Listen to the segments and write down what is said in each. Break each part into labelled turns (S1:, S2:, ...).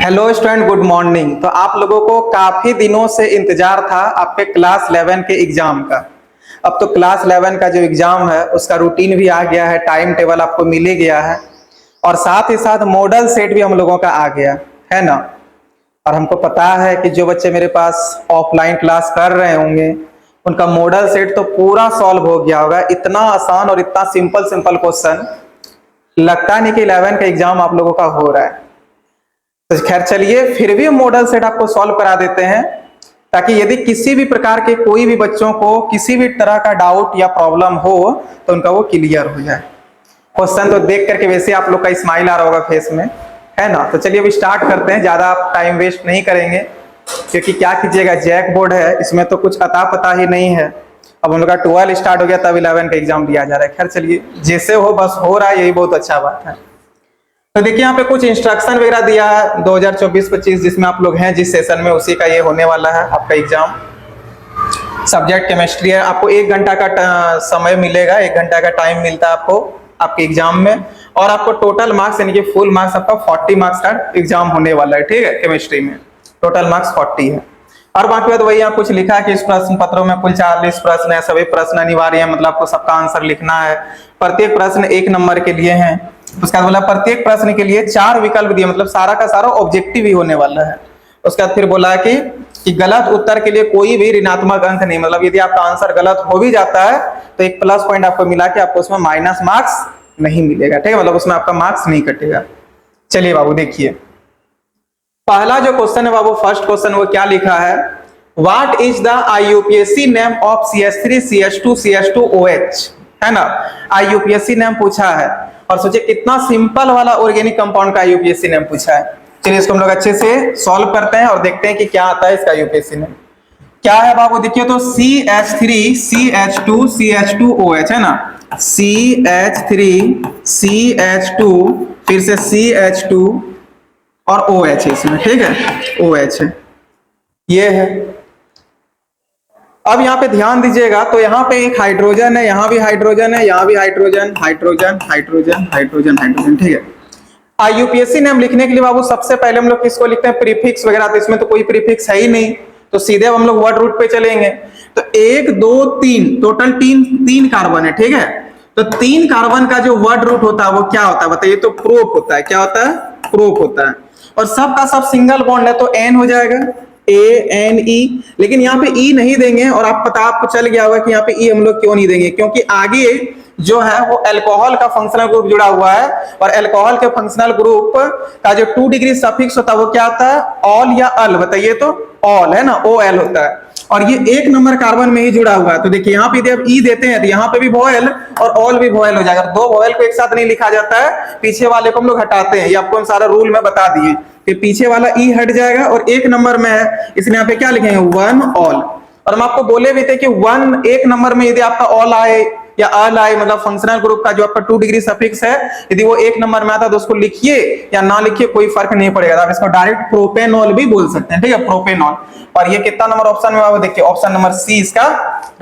S1: Hello student, good morning. तो आप लोगों को काफी दिनों से इंतजार था आपके क्लास 11 के एग्जाम का। अब तो क्लास 11 का जो एग्जाम है उसका रूटीन भी आ गया है, टाइम टेबल आपको मिल ही गया है और साथ ही साथ मॉडल सेट भी हम लोगों का आ गया है ना। और हमको पता है कि जो बच्चे मेरे पास ऑफलाइन क्लास कर रहे होंगे उनका मॉडल सेट तो पूरा सॉल्व हो गया होगा। इतना आसान और इतना सिंपल सिंपल क्वेश्चन लगता नहीं कि 11 का एग्जाम आप लोगों का हो रहा है। तो खैर चलिए, फिर भी मॉडल सेट आपको सॉल्व करा देते हैं ताकि यदि किसी भी प्रकार के कोई भी बच्चों को किसी भी तरह का डाउट या प्रॉब्लम हो तो उनका वो क्लियर हो जाए। क्वेश्चन तो देख करके वैसे आप लोग का स्माइल आ रहा होगा फेस में, है ना। तो चलिए अभी स्टार्ट करते हैं, ज्यादा आप टाइम वेस्ट नहीं करेंगे क्योंकि क्या कीजिएगा, जैक बोर्ड है, इसमें तो कुछ अता पता ही नहीं है। अब हम लोग का 12 स्टार्ट हो गया तब 11 का एग्जाम दिया जा रहा है। खैर चलिए, जैसे हो बस हो रहा है, यही बहुत अच्छा बात है। तो देखिए यहाँ पे कुछ इंस्ट्रक्शन वगैरह दिया है 2024-25 जिसमें आप लोग हैं जिस सेशन में, उसी का ये होने वाला है आपका एग्जाम। सब्जेक्ट केमिस्ट्री है। आपको 1 घंटा का समय मिलेगा, 1 घंटा का टाइम मिलता है आपको आपके एग्जाम में। और आपको टोटल मार्क्स यानी कि फुल मार्क्स आपका 40 मार्क्स का एग्जाम होने वाला है, ठीक है। केमिस्ट्री में टोटल मार्क्स 40 है। और बाकी बात वही, आप कुछ लिखा है कि इस प्रश्न पत्रों में कुल 40 प्रश्न है, सभी प्रश्न अनिवार्य है, मतलब आपको सबका आंसर लिखना है। प्रत्येक प्रश्न 1 नंबर के लिए है। उसका बोला प्रत्येक प्रश्न के लिए 4 विकल्प दिए, मतलब सारा का सारा ऑब्जेक्टिव ही होने वाला है। उसके बाद फिर बोला कि गलत उत्तर के लिए कोई भी ऋणात्मक अंक नहीं, मतलब यदि आपका आंसर गलत हो भी जाता है तो एक प्लस पॉइंट आपको मिला के आपको उसमें माइनस मार्क्स नहीं मिलेगा, ठीक है, मतलब उसमें आपका मार्क्स नहीं कटेगा। चलिए बाबू देखिए, पहला जो क्वेश्चन है बाबू, फर्स्ट क्वेश्चन, वो क्या लिखा है, what is the IUPAC name of CH3 CH2 CH2OH, है ना। IUPAC नेम पूछा है और सोचिए कितना सिंपल वाला ऑर्गेनिक कंपाउंड का IUPAC नेम पूछा है। चलिए इसको हम लोग अच्छे से सॉल्व करते हैं और देखते हैं कि क्या आता है इसका IUPAC नेम। क्या है बाबू, देखिए तो CH3 CH2 CH2OH, है ना। CH3 CH2 फिर से CH2 और OH है इसमें, ठीक है, OH है, ये है। अब यहाँ पे ध्यान दीजिएगा तो यहाँ पे एक हाइड्रोजन है, यहाँ भी हाइड्रोजन है, यहाँ भी hydrogen hydrogen hydrogen hydrogen hydrogen, ठीक है। IUPAC नेम लिखने के लिए बाबू सबसे पहले हम लोग किसको लिखते हैं, प्रीफिक्स वगैरह, तो इसमें तो कोई प्रीफिक्स है ही नहीं, तो सीधे हम लोग वर्ड रूट पे चलेंगे। तो 1 2 3 टोटल 3 कार्बन है, ठीक है। तो 3 कार्बन का जो वर्ड रूट होता है वो क्या होता है बताइए, तो प्रोप होता है। क्या होता है, प्रोप होता है। और सबका सब सिंगल बॉन्ड है तो N हो जाएगा, ANE। लेकिन यहाँ पे E नहीं देंगे और आपको चल गया होगा कि यहाँ पे E हम लोग क्यों नहीं देंगे, क्योंकि आगे जो है वो अल्कोहल का फंक्शनल ग्रुप जुड़ा हुआ है और अल्कोहल के फंक्शनल ग्रुप का जो 2 डिग्री सफिक्स होता है वो क्या होता है, ऑल या अल, बताइए तो ऑल, है ना, OL होता है। और ये 1 नंबर कार्बन में ही जुड़ा हुआ है। तो देखिए यहाँ पे जब E देते हैं तो यहाँ पे भी वोवेल और ऑल भी वोवेल हो जाएगा। 2 वोवेल को एक साथ नहीं लिखा जाता है, पीछे वाले को हम लोग हटाते हैं, ये आपको हम सारा रूल में बता दिए कि पीछे वाला E हट जाएगा और 1 नंबर में है, इसलिए यहाँ पे क्या लिखेंगे, 1 ऑल। और हम आपको बोले भी थे कि 1 नंबर में यदि आपका ऑल आए या अल आए, मतलब फंक्शनल ग्रुप का जो आपका 2 डिग्री सफिक्स है, यदि वो 1 नंबर में आता तो उसको लिखिए या ना लिखिए कोई फर्क नहीं पड़ेगा, आप इसको डायरेक्ट प्रोपेनॉल भी बोल सकते हैं, ठीक है, प्रोपेनॉल। और ये कितना नंबर ऑप्शन में है, देखिए ऑप्शन नंबर C इसका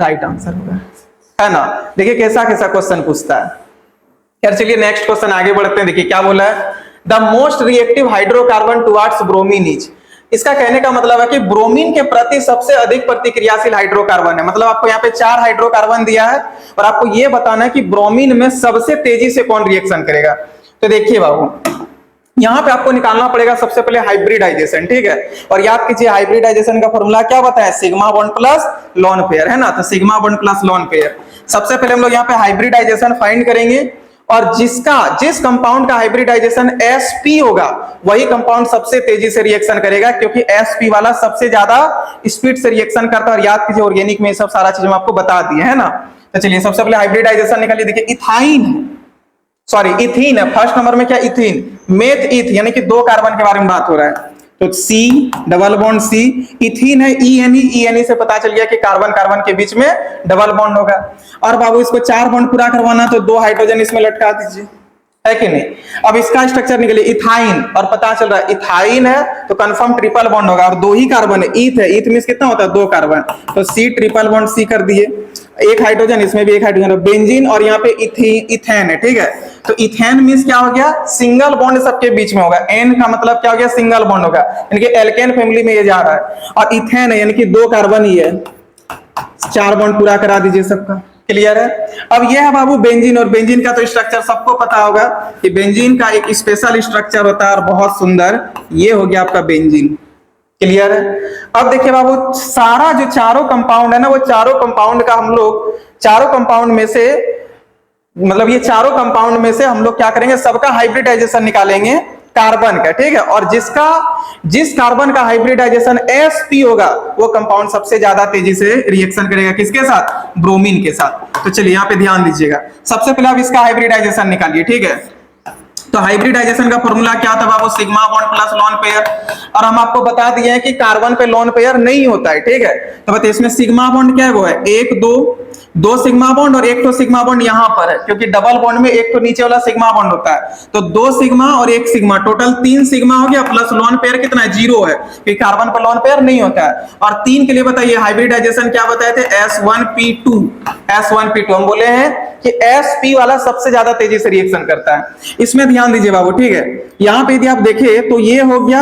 S1: राइट आंसर होगा, है ना। देखिए कैसा कैसा क्वेश्चन पूछता है। खैर चलिए नेक्स्ट क्वेश्चन आगे बढ़ते हैं। देखिए क्या बोला है, the most reactive hydrocarbon towards bromine is. इसका कहने का मतलब है कि ब्रोमीन के प्रति सबसे अधिक प्रतिक्रियाशील हाइड्रोकार्बन है। मतलब आपको यहाँ पे 4 हाइड्रोकार्बन दिया है और आपको ये बताना है कि ब्रोमीन में सबसे तेजी से कौन रिएक्शन करेगा। तो देखिए बाबू, यहाँ पे आपको निकालना पड़ेगा सबसे पहले हाइब्रिडाइजेशन, ठीक है। और याद कीजिए हाइब्रिडाइजेशन का फॉर्मूला क्या बताया, sigma bond plus lone pair, है ना। तो sigma bond plus lone pair, सबसे पहले हम लोग यहाँ पे हाइब्रिडाइजेशन फाइंड करेंगे और जिस कंपाउंड का हाइब्रिडाइजेशन sp होगा वही कंपाउंड सबसे तेजी से रिएक्शन करेगा, क्योंकि sp वाला सबसे ज्यादा स्पीड से रिएक्शन करता है। और याद कीजिए ऑर्गेनिक में सब सारा चीज हम आपको बता दिए, है ना। तो चलिए सबसे पहले हाइब्रिडाइजेशन निकालिए। देखिए इथीन है फर्स्ट नंबर में, क्या इथीन, मेथ ईथ, यानी कि 2 कार्बन के बारे में बात हो रहा है। तो C double bond C, ethene है ENE से पता चल गया कि कार्बन कार्बन के बीच में डबल बॉन्ड होगा। और बाबू इसको 4 बॉन्ड पूरा करवाना तो 2 हाइड्रोजन इसमें लटका दीजिए, है कि नहीं। अब इसका स्ट्रक्चर निकले इथाइन, और पता चल रहा है इथाइन है तो कंफर्म ट्रिपल बॉन्ड होगा, और दो ही कार्बन है, ईथ है, ईथ मींस कितना होता है, दो कार्बन, तो सी ट्रिपल बॉन्ड सी कर दिए, एक हाइड्रोजन, इसमें भी एक हाइड्रोजन, बेंजीन, और यहाँ पे इथेन है, ठीक है। तो इथेन मींस क्या हो गया, सिंगल बॉन्ड सबके बीच में होगा, एन का मतलब क्या हो गया, सिंगल बॉन्ड होगा, यानी कि एल्केन फैमिली में ये जा रहा है, और इथेन है यानी कि दो कार्बन ही है, चार बॉन्ड पूरा करा दीजिए सबका, क्लियर है। अब ये है बाबू बेंजीन, और बेंजीन का तो स्ट्रक्चर सबको पता होगा कि बेंजीन का एक स्पेशल स्ट्रक्चर होता है और बहुत सुंदर, ये हो गया आपका बेंजीन, क्लियर है। अब देखिए बाबू, सारा जो चारों कंपाउंड है ना, वो चारों कंपाउंड का हम लोग चारों कंपाउंड में से, मतलब ये चारों कंपाउंड में से हम लोग क्या करेंगे, सबका हाइब्रिडाइजेशन निकालेंगे कार्बन का, ठीक है। और जिस कार्बन का हाइब्रिडाइजेशन sp होगा वो कंपाउंड सबसे ज्यादा तेजी से रिएक्शन करेगा, किसके साथ, ब्रोमीन के साथ। तो चलिए यहाँ पे ध्यान दीजिएगा, सबसे पहले आप इसका हाइब्रिडाइजेशन निकालिए, ठीक है। तो हाइब्रिडाइजेशन का फॉर्मूला क्या था बाबू, sigma bond plus lone pair, और हम आपको बता दिए हैं कि कार्बन पे लोन पेयर नहीं होता है, ठीक है। तो बताइए इसमें सिग्मा बॉन्ड क्या है, वो है एक दो सिग्मा बॉन्ड, और एक तो सिग्मा बॉन्ड यहां पर है, क्योंकि डबल बॉन्ड में एक तो नीचे वाला सिग्मा बॉन्ड होता है, तो दो सिग्मा और एक सिग्मा, टोटल तीन सिग्मा हो गया, प्लस लोन पेयर कितना है, जीरो है, क्योंकि कार्बन पर लोन पेयर नहीं होता है। और तीन के लिए बताइए हाइब्रिडाइजेशन क्या बताए थे, S1P2 हम बोले हैं कि sp वाला सबसे ज्यादा तेजी से रिएक्शन करता है। इसमें ध्यान दीजिए बाबू, ठीक है। यहां पे यदि आप देखें तो ये हो गया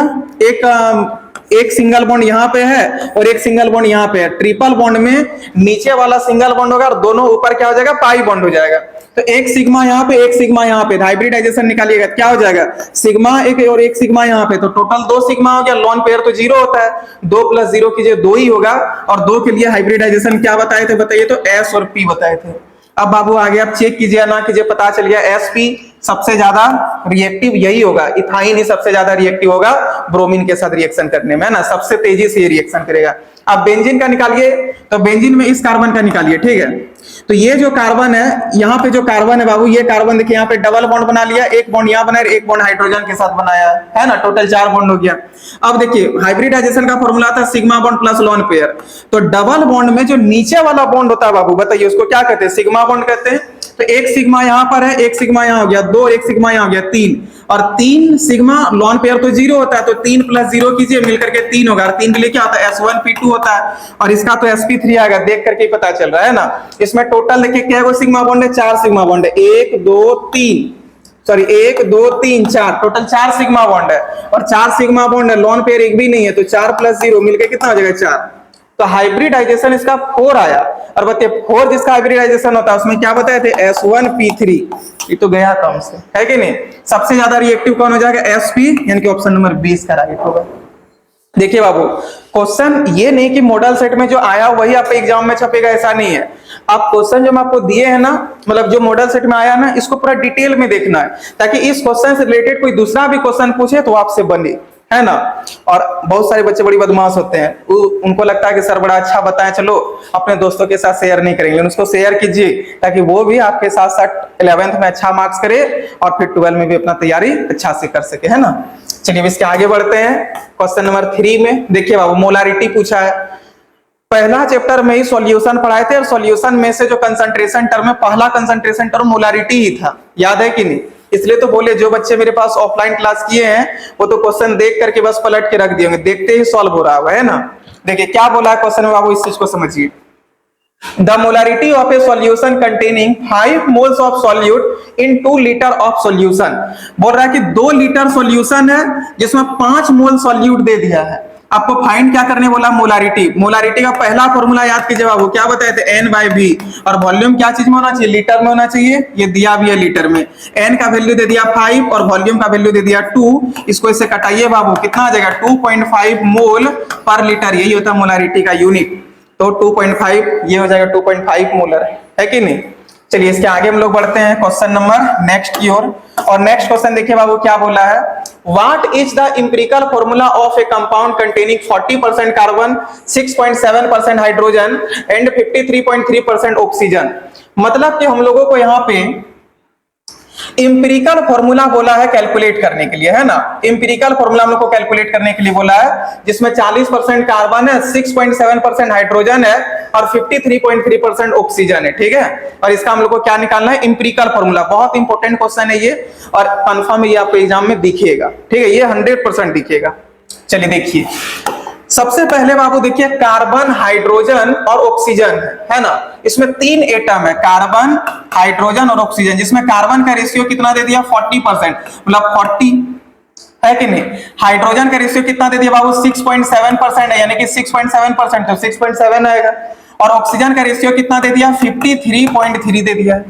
S1: एक सिंगल बॉन्ड यहाँ पे है और एक सिंगल बॉन्ड यहाँ पे है, ट्रिपल बॉन्ड में नीचे वाला सिंगल बॉन्ड होगा और दोनों ऊपर क्या हो जाएगा, पाई बॉन्ड हो जाएगा। तो एक सिग्मा यहाँ पे, एक सिग्मा यहाँ पे, हाइब्रिडाइजेशन निकालिएगा क्या हो जाएगा, सिग्मा एक और एक सिग्मा यहाँ पे, तो टोटल दो सिग्मा हो गया, लोन पेयर तो जीरो होता है, दो प्लस जीरो कीजिए दो ही होगा, और दो के लिए हाइब्रिडाइजेशन क्या बताए थे, बताइए तो S और P बताए थे। अब बाबू आगे आप चेक कीजिए ना कीजिए, पता चल गया sp सबसे ज्यादा रिएक्टिव यही होगा, इथाइन ही सबसे ज्यादा रिएक्टिव होगा ब्रोमीन के साथ रिएक्शन करने में, है ना, सबसे तेजी से ये रिएक्शन करेगा। अब बेंजीन का निकालिए, तो बेंजीन में इस कार्बन का निकालिए, ठीक है। तो ये जो कार्बन है, यहाँ पे जो कार्बन है बाबू, ये कार्बन देखिए यहाँ पे डबल बॉन्ड बना लिया, एक बॉन्ड यहाँ बनाया, एक बॉन्ड हाइड्रोजन के साथ बनाया है ना, टोटल चार बॉन्ड हो गया। अब देखिए हाइब्रिडाइजेशन का फॉर्मूला था sigma bond plus lone pair, तो डबल बॉन्ड में जो नीचे वाला बॉन्ड होता है बाबू, बताइए उसको क्या कहते हैं, सिग्मा बॉन्ड कहते हैं। तो एक सिग्मा यहाँ पर है, एक सिग्मा यहाँ हो गया दो, एक सिग्मा यहाँ हो गया तीन, और तीन सिग्मा लोन पेयर तो जीरो होता है, तो तीन प्लस जीरो कीजिए मिलकर के तीन होगा, और तीन के लिए क्या होता है, S1P2 होता है, और इसका तो sp3 आएगा, देख करके पता चल रहा है ना। इसमें टोटल देखिए क्या है, सिग्मा बॉन्ड है, चार सिग्मा बॉन्ड है, एक दो तीन चार, टोटल चार सिग्मा बॉन्ड है, और चार सिग्मा बॉन्ड है, लोन पेयर एक भी नहीं है, तो चार प्लस जीरो मिलकर कितना हो जाएगा, चार। तो हाइब्रिडाइजेशन इसका 4 आया, और बताइए 4 जिसका हाइब्रिडाइजेशन होता है उसमें क्या बताए थे, S1P3, ये तो गया कम से, है कि नहीं। सबसे ज्यादा रिएक्टिव कौन हो जाएगा, sp, यानी कि ऑप्शन नंबर 20 का राइट होगा। देखिए बाबू, क्वेश्चन ये नहीं कि मॉडल सेट में जो आया वही आपके एग्जाम में छपेगा, ऐसा नहीं है। आप क्वेश्चन जो हम आपको दिए हैं ना, मतलब जो मॉडल सेट में आया ना, इसको पूरा डिटेल में देखना है, ताकि इस क्वेश्चन से रिलेटेड कोई दूसरा भी क्वेश्चन पूछे तो आपसे बने, है ना। और बहुत सारे बच्चे बड़ी बदमाश होते हैं, उनको लगता है कि सर बड़ा अच्छा बताएं, चलो अपने दोस्तों के साथ शेयर नहीं करेंगे, उसको शेयर कीजिए ताकि वो भी आपके साथ साथ 11th में अच्छा मार्क्स करे और फिर 12 में भी अपना तैयारी अच्छा से कर सके, है ना। चलिए इसके आगे बढ़ते हैं, क्वेश्चन नंबर 3 में देखिए बाबू, मोलारिटी पूछा है। पहला चैप्टर में ही सॉल्यूशन पढ़ाए थे, और सॉल्यूशन में से जो कंसंट्रेशन टर्म है, पहला कंसंट्रेशन टर्म मोलारिटी ही था, याद है कि नहीं। इसलिए तो बोले जो बच्चे मेरे पास ऑफलाइन क्लास किए हैं वो तो क्वेश्चन देख करके बस पलट के रख दिए होंगे, देखते ही सॉल्व हो रहा है ना। देखिए क्या बोला है क्वेश्चन में बाबू, इस चीज को समझिए। The molarity of a solution containing 5 moles of solute in 2 litre of solution, बोल रहा है कि 2 लीटर सॉल्यूशन है जिसमें 5 मोल सॉल्यूट दे दिया है, आपको फाइंड क्या करने बोला, मोलारिटी। मोलारिटी का पहला फॉर्मूला याद कीजिए बाबू, क्या बताए थे, N/V, और वॉल्यूम क्या चीज में होना चाहिए, लीटर में होना चाहिए, ये दिया भी है लीटर में। N का वैल्यू दे दिया 5 और वॉल्यूम का वैल्यू दे दिया 2, इसको इससे कटाइए बाबू, कितना आ जाएगा 2.5 मोल पर लीटर, यही होता है मोलारिटी का यूनिट। तो 2.5 ये हो जाएगा 2.5 मोलर, है कि नहीं। चलिए इसके आगे हम लोग बढ़ते हैं क्वेश्चन नंबर नेक्स्ट की ओर, और नेक्स्ट क्वेश्चन देखिए बाबू क्या बोला है, what is the empirical formula of A compound containing 40% carbon, 6.7% hydrogen and 53.3% oxygen. मतलब कि हम लोगों को यहाँ पे इंपिरिकल फॉर्मूला बोला है कैलकुलेट करने के लिए, है ना। इंपिरिकल फॉर्मूला हम लोग को कैलकुलेट करने के लिए बोला है, जिसमें 40% कार्बन है, 6.7% हाइड्रोजन है और 53.3% ऑक्सीजन है, ठीक है। और इसका हम लोग को क्या निकालना है, इंपिरिकल फॉर्मूला। बहुत इंपॉर्टेंट क्वेश्चन है ये, और कंफर्म ये आपको एग्जाम में दिखेगा, ठीक है, ये 100% दिखेगा। चलिए देखिए, सबसे पहले बाबू देखिए, कार्बन, हाइड्रोजन और ऑक्सीजन है ना। इसमें 3 एटम है, कार्बन, हाइड्रोजन और ऑक्सीजन, जिसमें कार्बन का रेशियो कितना दे दिया, 40%, मतलब 40 है कि नहीं। हाइड्रोजन का रेशियो कितना दे दिया बाबू, 6.7% है, यानी कि 6.7%, तो 6.7 आएगा। और ऑक्सीजन का रेशियो कितना दे दिया, 53.3 दे दिया।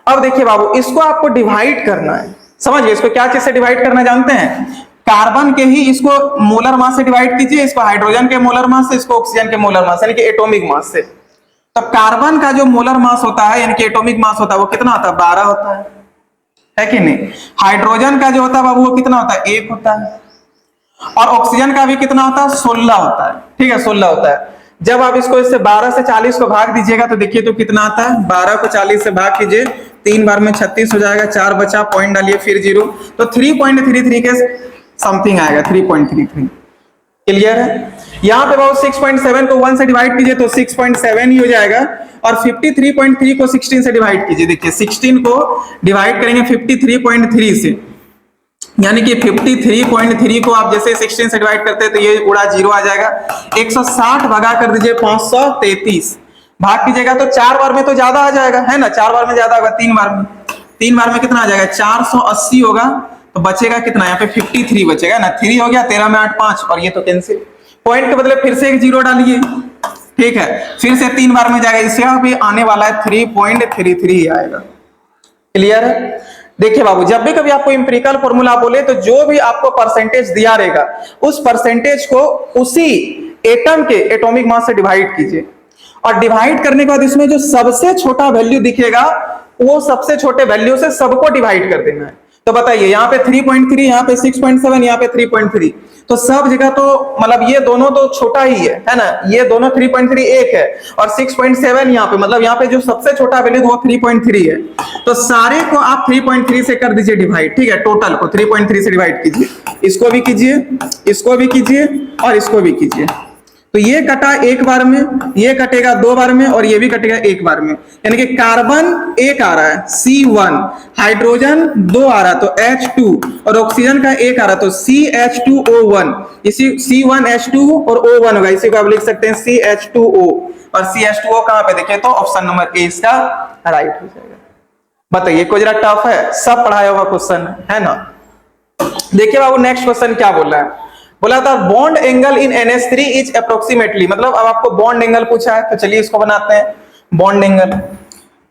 S1: अब देखिए बाबू, इसको आपको डिवाइड करना है, समझिए इसको क्या चीज से डिवाइड करना जानते हैं, कार्बन के ही इसको मोलर मास से डिवाइड कीजिए, इसको हाइड्रोजन के मोलर मास से, इसको ऑक्सीजन के मोलर मास यानी कि एटॉमिक मास से। तो कार्बन का जो मोलर मास होता है यानी कि एटॉमिक मास होता है वो कितना होता है, 12 होता है कि नहीं। हाइड्रोजन का जो होता है बाबू वो कितना होता है, 1 होता है। और ऑक्सीजन का भी कितना होता है, 16 होता है, ठीक है, 16 होता है। जब आप इसको इससे 12 से 40 को भाग दीजिएगा तो देखिए तो कितना आता है, 12 को 40 से भाग कीजिए, 3 बार में 36 हो जाएगा, 4 बचा, पॉइंट डालिए, फिर 0, तो 3.33 के समथिंग आएगा, 3.33। क्लियर है। यहां पे बहुत 6.7 को 1 से डिवाइड कीजिए तो 6.7 ही हो जाएगा, और 53.3 को 16 से डिवाइड कीजिए, देखिए 16 को डिवाइड करेंगे 53.3 से, यानी कि 53.3 को आप जैसे 16 से डिवाइड करते हैं तो ये उड़ा 0 आ जाएगा। 160 भगा कर दीजिए 533, भाग कीजिएगा तो 4 बार में तो ज्यादा आ जाएगा, है ना, 4 बार में ज्यादा होगा, 3 बार में, 3 बार में कितना आ जाएगा, 480 होगा। तो बचेगा कितना, यहाँ पे 53 बचेगा ना, 3 हो गया, 13 में 8 5, और ये तो कैंसिल, पॉइंट के बदले फिर से एक 0 डालिए, ठीक है, फिर से 3 बार में जाएगा, इससे भी आने वाला है 3.33 आएगा। क्लियर है। देखिए बाबू, जब भी कभी आपको इंपिरिकल फॉर्मूला बोले तो जो भी आपको परसेंटेज दिया रहेगा उस परसेंटेज को उसी एटम के एटॉमिक मास से डिवाइड कीजिए, और डिवाइड करने के बाद इसमें जो सबसे छोटा वैल्यू दिखेगा वो सबसे छोटे वैल्यू से सबको डिवाइड कर देना है। तो बताइए, यहाँ पे 3.3, यहाँ पे 6.7, यहाँ पे 3.3, तो सब जगह तो मतलब ये दोनों तो छोटा ही है ना, ये दोनों 3.3 एक है, और 6.7 यहाँ पे, मतलब यहाँ पे जो सबसे छोटा वैल्यू वो 3.3 है। तो सारे को आप 3.3 से कर दीजिए डिवाइड, ठीक है, टोटल को 3.3 से डिवाइड कीजिए, इसको भी कीजिए, इसको भी कीजिए और इसको भी कीजिए। तो ये कटा एक बार में, ये कटेगा 2 बार में, और ये भी कटेगा 1 बार में, यानी कि कार्बन 1 आ रहा है, C1, हाइड्रोजन 2 आ रहा है तो H2, और ऑक्सीजन का 1 आ रहा है तो CH2O1, इसी C1H2 और O1 होगा, इसी को आप लिख सकते हैं CH2O, और CH2O कहां पे देखें तो ऑप्शन नंबर ए इसका राइट हो जाएगा। बताइए, कोई जरा टफ है, सब पढ़ाया हुआ क्वेश्चन है ना। देखिए बाबू, नेक्स्ट क्वेश्चन क्या बोल रहा है, बोला था bond angle in NH3 is approximately, मतलब अब आपको बॉन्ड एंगल पूछा है, तो चलिए इसको बनाते हैं बॉन्ड एंगल।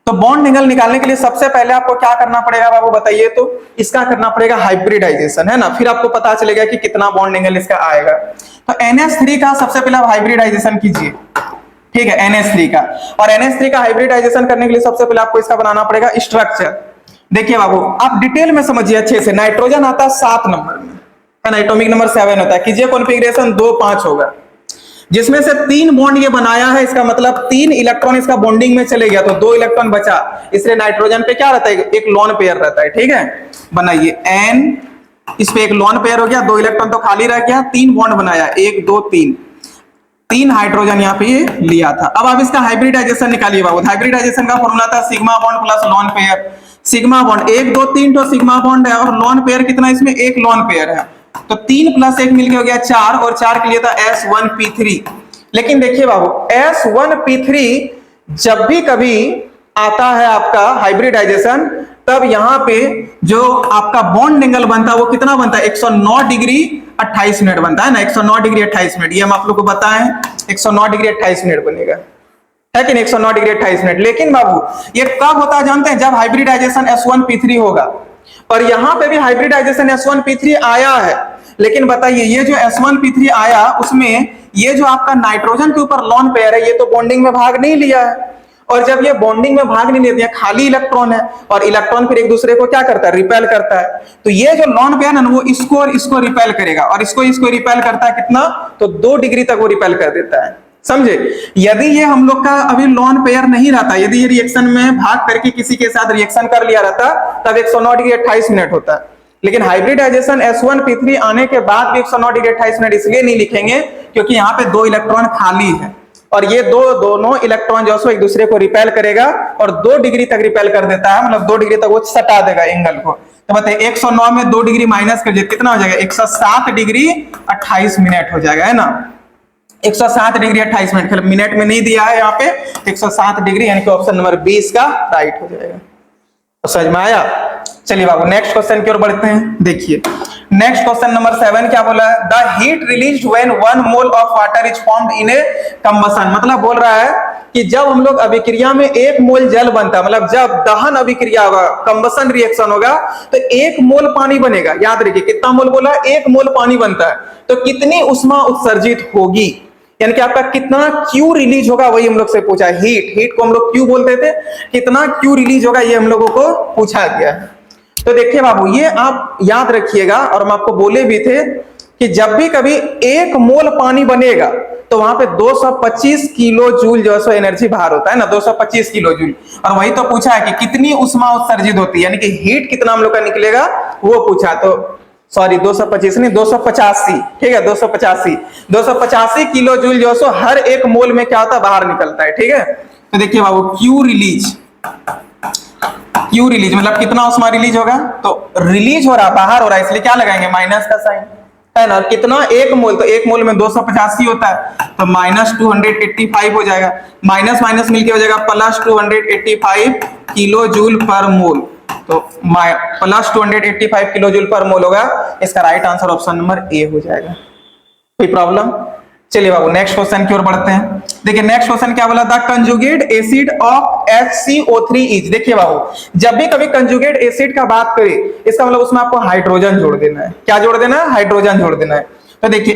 S1: तो बॉन्ड एंगल निकालने के लिए सबसे पहले आपको क्या करना पड़ेगा बाबू, बताइए, तो इसका करना पड़ेगा हाइब्रिडाइजेशन, है ना, फिर आपको पता चलेगा कि कितना बॉन्ड एंगल इसका आएगा। तो NH3 का सबसे पहले आप हाइब्रिडाइजेशन कीजिए, ठीक है, NH3 का, और NH3 का हाइब्रिडाइजेशन करने के लिए सबसे पहले आपको इसका बनाना पड़ेगा स्ट्रक्चर। देखिए बाबू, आप डिटेल में समझिए अच्छे से, नाइट्रोजन आता है 7 नंबर में, है ना, एटॉमिक नंबर 7 होता है, कीजिए कॉन्फ़िगरेशन 2 5 होगा, जिसमें से 3 बॉन्ड ये बनाया है, इसका मतलब 3 इलेक्ट्रॉन इसका बॉन्डिंग में चले गया तो 2 इलेक्ट्रॉन बचा, इसलिए नाइट्रोजन पे क्या रहता है, एक लोन पेयर रहता है, ठीक है। बनाइए N, इस पे एक लोन पेयर हो गया, 2 इलेक्ट्रॉन तो खाली रह गया, 3 बॉन्ड बनाया, 1 2 3 हाइड्रोजन यहाँ पे ये लिया था। अब आप इसका हाइब्रिडाइजेशन निकालिए बाबू। हाइब्रिडाइजेशन का फॉर्मूला था sigma bond plus lone pair. Sigma bond 1 2 3 तो सिग्मा बॉन्ड है, और लोन पेयर कितना, इसमें 1 लोन पेयर है, तो 3 + 1 मिलके हो गया 4, और 4 के लिए था S1P3। लेकिन देखिए बाबू, S1P3 जब भी कभी आता है आपका हाइब्रिडाइजेशन, तब यहाँ पे जो आपका बॉन्ड एंगल बनता है वो कितना बनता है, 109 डिग्री 28 मिनट बनता है ना, 109 डिग्री 28 मिनट, ये हम आप लोग को बताएं, 109 डिग्री 28 मिनट बनेगा, है कि नहीं, 109 डिग्री 28 मिनट। लेकिन बाबू ये कब होता है जानते हैं, जब हाइब्रिडाइजेशन S1P3 होगा, और यहां पे भी हाइब्रिडाइजेशन S1P3 आया है, लेकिन बताइए ये जो S1P3 आया उसमें ये जो आपका नाइट्रोजन के ऊपर लोन पेयर है ये तो बॉन्डिंग में भाग नहीं लिया है, और जब ये बॉन्डिंग में भाग नहीं लेते हैं, खाली इलेक्ट्रॉन है, और इलेक्ट्रॉन फिर एक दूसरे को क्या करता है, रिपेल करता है, तो ये जो लोन पेयर है ना वो इसको और इसको रिपेल करेगा, और इसको रिपेल करता है कितना, तो 2 डिग्री तक वो रिपेल कर देता है। समझे। यदि ये हम लोग का अभी लॉन पेयर नहीं रहता, यदि ये रिएक्शन में भाग करके किसी के साथ रिएक्शन कर लिया रहता, तब 109 डिग्री 28 मिनट होता। लेकिन हाइब्रिडाइजेशन S1P3 आने के बाद भी 109 डिग्री 28 मिनट इसलिए नहीं लिखेंगे क्योंकि यहाँ पे 2 इलेक्ट्रॉन खाली है और ये दोनों इलेक्ट्रॉन जो है एक दूसरे को रिपेल करेगा और 2 डिग्री तक रिपेल कर देता है, मतलब 2 डिग्री तक वो सटा देगा एंगल को। तो बताइए 109 में 2 डिग्री माइनस कर दिए कितना हो जाएगा, 107 डिग्री 28 मिनट हो जाएगा, है ना। 107 डिग्री 28 मिनट, मिनट में नहीं दिया है यहाँ पे, 107 डिग्री, यानी कि ऑप्शन नंबर 20 का राइट हो जाएगा। तो समझ में आया। चलिए बाबू नेक्स्ट क्वेश्चन की ओर बढ़ते हैं। देखिए नेक्स्ट क्वेश्चन नंबर 7 क्या बोला है, the heat released when 1 mole of water is formed in A combustion. मतलब बोल रहा है कि जब हम लोग अभिक्रिया में 1 मोल जल बनता है, मतलब जब दहन अभिक्रिया होगा, कंबसन रिएक्शन होगा, तो 1 मोल पानी बनेगा। याद रखिए कितना मोल बोला, 1 मोल पानी बनता है, तो कितनी उष्मा उत्सर्जित होगी, यानी कि आपका कितना क्यू रिलीज होगा, वही हम लोग से पूछा है। हीट को हम लोग क्यू बोलते थे, कितना क्यू रिलीज होगा ये हम लोगों को पूछा गया है। तो देखिए बाबू ये आप याद रखिएगा, और हम आपको बोले भी थे कि जब भी कभी 1 मोल पानी बनेगा तो वहां पे 225 किलो जूल जो है एनर्जी बाहर होता है ना, 225 किलो जूल। और वही तो पूछा है कि कितनी उष्मा उत्सर्जित होती है, यानी कि हीट कितना हम लोग का निकलेगा वो पूछा। तो सॉरी 225 नहीं, 285, ठीक है, 285 किलो जूल जो है हर 1 मोल में क्या होता है, बाहर निकलता है, ठीक है। तो देखिए बाबू क्यू रिलीज मतलब कितना उष्मा रिलीज होगा, तो रिलीज हो रहा बाहर हो रहा है, इसलिए क्या लगाएंगे, माइनस का साइन, है ना। कितना 1 मोल, तो 1 मोल में 285 होता है, तो माइनस 285 हो जाएगा, माइनस माइनस मिलके हो जाएगा प्लस 285 किलो जूल पर मोल, तो प्लस 285 किलो जूल पर मोल होगा। इसका राइट आंसर ऑप्शन नंबर ए हो जाएगा। कोई प्रॉब्लम। चलिए बाबू नेक्स्ट क्वेश्चन की ओर बढ़ते हैं। देखिए नेक्स्ट क्वेश्चन क्या बोला, the conjugate acid of HCO3 is. देखिए बाबू जब भी कभी कंजुगेट एसिड का बात करें, इसका मतलब उसमें आपको हाइड्रोजन जोड़ देना है। क्या जोड़ देना है, हाइड्रोजन जोड़ देना है। तो देखिए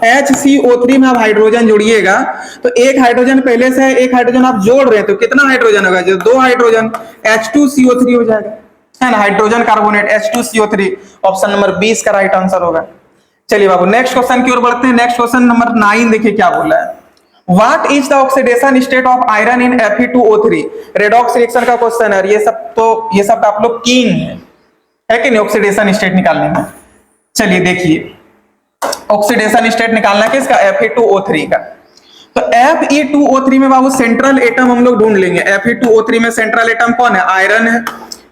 S1: HCO3 में आप हाइड्रोजन जोड़िएगा, तो एक हाइड्रोजन पहले से है, एक हाइड्रोजन आप जोड़ रहे हैं, तो कितना हाइड्रोजन होगा, जो 2 हाइड्रोजन, H2CO3 हो जाएगा, है ना, hydrogen carbonate H2CO3, option number 20 का राइट आंसर होगा। चलिए बाबू नेक्स्ट क्वेश्चन की ओर बढ़ते हैं। नेक्स्ट क्वेश्चन नंबर 9 देखिए क्या बोला है, what is the oxidation state of iron in Fe2O3। Redox reaction का क्वेश्चन है, ये सब आप लोग कीन है कि नहीं ऑक्सीडेशन स्टेट निकालने में। चलिए देखिए ऑक्सीडेशन स्टेट निकालना किसका, Fe2O3 का। तो Fe2O3 में बाबू सेंट्रल एटम हम लोग ढूंढ लेंगे। Fe2O3 में सेंट्रल एटम कौन है, आयरन है।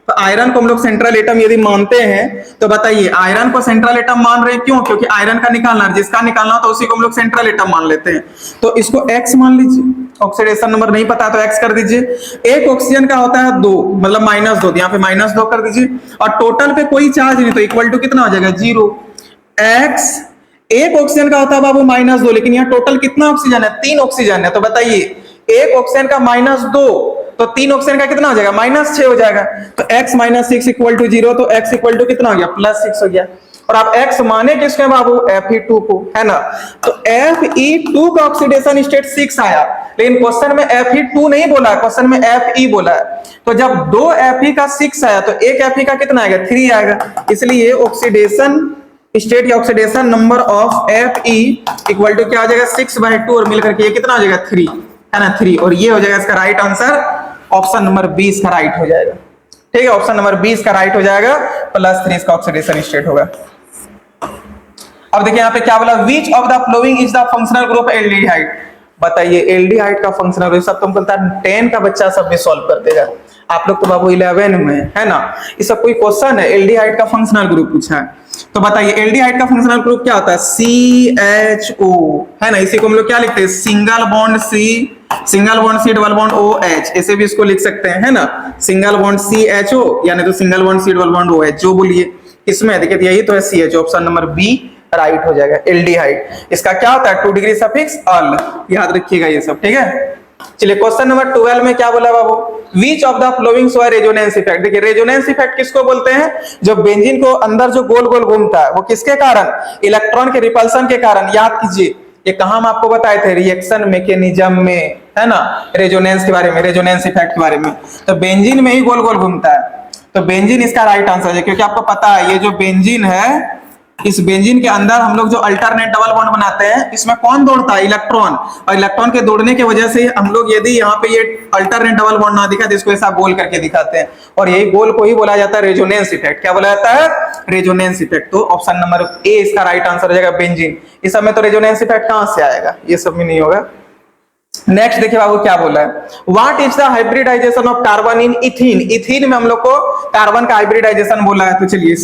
S1: तो आयरन को हम लोग सेंट्रल एटम यदि मानते हैं, तो बताइए आयरन को सेंट्रल एटम मान रहे हैं, क्यों, क्योंकि आयरन का निकालना, जिसका निकालना तो उसी को हम लोग सेंट्रल एटम मान लेते हैं। तो इसको X मान लीजिए, ऑक्सीडेशन नंबर नहीं पता तो X कर दीजिए। एक ऑक्सीजन का होता है 2, मतलब -2, यहाँ पे -2 कर दीजिए, और टोटल पे कोई चार्ज नहीं, तो इक्वल टू कितना हो जाएगा, 0। X एक ऑक्सीजन का होता है बाबू -2, लेकिन यहाँ टोटल कितना ऑक्सीजन है, 3 ऑक्सीजन है। तो बताइए एक ऑक्सीजन का -2, तो 3 ऑक्सीजन का कितना हो जाएगा, -6 हो जाएगा। तो x - 6 इक्वल टू 0, तो x इक्वल टू कितना हो गया, +6 हो गया। और आप x माने किसके बाबू, Fe2 को, है ना। तो Fe2 का ऑक्सीडेशन स्टेट 6 आया, लेकिन क्वेश्चन में Fe2 नहीं बोला, क्वेश्चन में Fe बोला है। तो जब 2 Fe का 6 आया, तो एक Fe का कितना आएगा, 3 आएगा। इसलिए ऑक्सीडेशन स्टेट या oxidation number of Fe equal to क्या हो जाएगा, 6/2, और मिलकर के ये कितना हो जाएगा, 3, है ना, 3। और ये हो जाएगा इसका राइट आंसर, ऑप्शन नंबर 20 का राइट हो जाएगा। ठीक है, ऑप्शन नंबर 20 का राइट हो जाएगा, +3 इसका ऑक्सीडेशन स्टेट होगा। अब देखिए यहाँ पे क्या बोला, विच of the following is the functional group aldehyde. बताइए एल्डिहाइड का फंक्शनल ग्रुप, सब तुमको 10 का बच्चा सब भी सॉल्व कर देगा। आप लोग तो बाबू 11 में, है ना। ये सब कोई क्वेश्चन है, एल्डिहाइड का फंक्शनल ग्रुप पूछा है। तो बताइए एल्डिहाइड का फंक्शनल ग्रुप क्या होता है, CHO, है ना। इसी को हम लोग क्या लिखते हैं, single bond C double bond OH, ऐसे भी इसको लिख सकते हैं, है ना। सिंगल बॉन्ड CHO यानी तो single bond C double bond OH, जो बोलिए इसमें देखिए यही तो है CH, option number B right हो जाएगा। एल्डिहाइड इसका क्या होता है, 2 डिग्री सफिक्स अल, याद रखिएगा ये सब, ठीक है। चलिए क्वेश्चन नंबर 12 में क्या बोला बाबू, which of the following show resonance effect. देखिए रेजोनेंस इफेक्ट किसको बोलते हैं, जो बेंजीन को अंदर जो गोल गोल घूमता है वो किसके कारण, इलेक्ट्रॉन के रिपल्सन के कारण। याद कीजिए ये कहां हम आपको बताए थे, रिएक्शन मैकेनिज्म में, है ना, रेजोनेंस के बारे में, रेजोनेंस इफेक्ट के बारे में। तो बेंजीन में ही गोल गोल घूमता है, तो बेंजीन इसका राइट आंसर है, क्योंकि आपको पता है ये जो बेंजीन है इस बेंजीन के अंदर हम लोग जो अल्टरनेट डबल बॉन्ड बनाते हैं, इसमें कौन दौड़ता है? इलेक्ट्रॉन। और इलेक्ट्रॉन के दौड़ने की वजह से हम लोग यदि यहाँ पे ये अल्टरनेट डबल बॉन्ड ना दिखा तो इसको ऐसा गोल करके दिखाते हैं, और यही गोल को ही बोला जाता है रेजोनेंस इफेक्ट। क्या बोला जाता है? Resonance effect. तो ऑप्शन नंबर ए इसका राइट आंसर हो जाएगा, बेंजीन। इस सब में तो रेजोनेंस इफेक्ट कहां से आएगा? ये सब में नहीं होगा। नेक्स्ट देखिए बाबू क्या बोला है, what is the hybridization of carbon in ethene. Ethene में हम लोग को कार्बन का हाइब्रिडाइजेशन बोला है, तो चलिए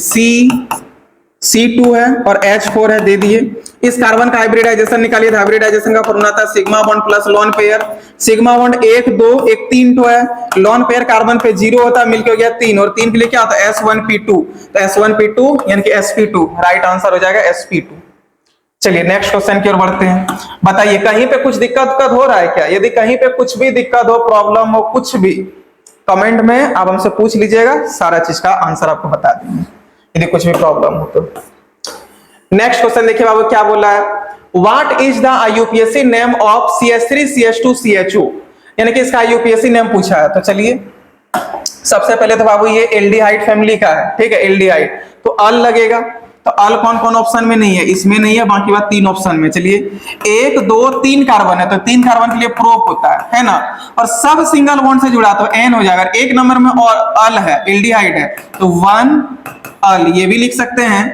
S1: C2 है और H4 है, दे दिए। इस कार्बन का हाइब्रिडाइजेशन निकालिए। हाइब्रिडाइजेशन का फॉर्मूला था sigma bond plus lone pair. Sigma bond 1 2 1 3 तो है, लोन पेयर कार्बन पे 0 होता है, मिलके हो गया 3, और 3 के लिए क्या होता है? S1P2। तो S1P2 यानी कि sp2, राइट आंसर हो जाएगा sp2। चलिए नेक्स्ट क्वेश्चन की ओर बढ़ते हैं। बताइए कहीं पे कुछ दिक्कत हो रहा है क्या? यदि कहीं पे कुछ भी दिक्कत हो, प्रॉब्लम हो, कुछ भी, कमेंट में आप हमसे पूछ लीजिएगा, सारा चीज का आंसर आपको बता देंगे यदि कुछ भी प्रॉब्लम हो तो। नेक्स्ट क्वेश्चन देखिए बाबू क्या बोला है, what is the IUPAC name of CH3CH2CHO, यानी कि इसका IUPAC नेम पूछा है। तो चलिए सबसे पहले तो बाबू ये एल्डिहाइड फैमिली का है, ठीक है, एल्डिहाइड, तो अल लगेगा। तो अल कौन कौन ऑप्शन में नहीं है? इसमें नहीं है, बाकी बात 3 ऑप्शन में। चलिए 1 2 3 कार्बन है, तो 3 कार्बन के लिए प्रोप होता है ना, और सब सिंगल बॉन्ड से जुड़ा तो एन हो जाएगा। 1 नंबर में और अल है, एल्डिहाइड है, तो 1 अल ये भी लिख सकते हैं,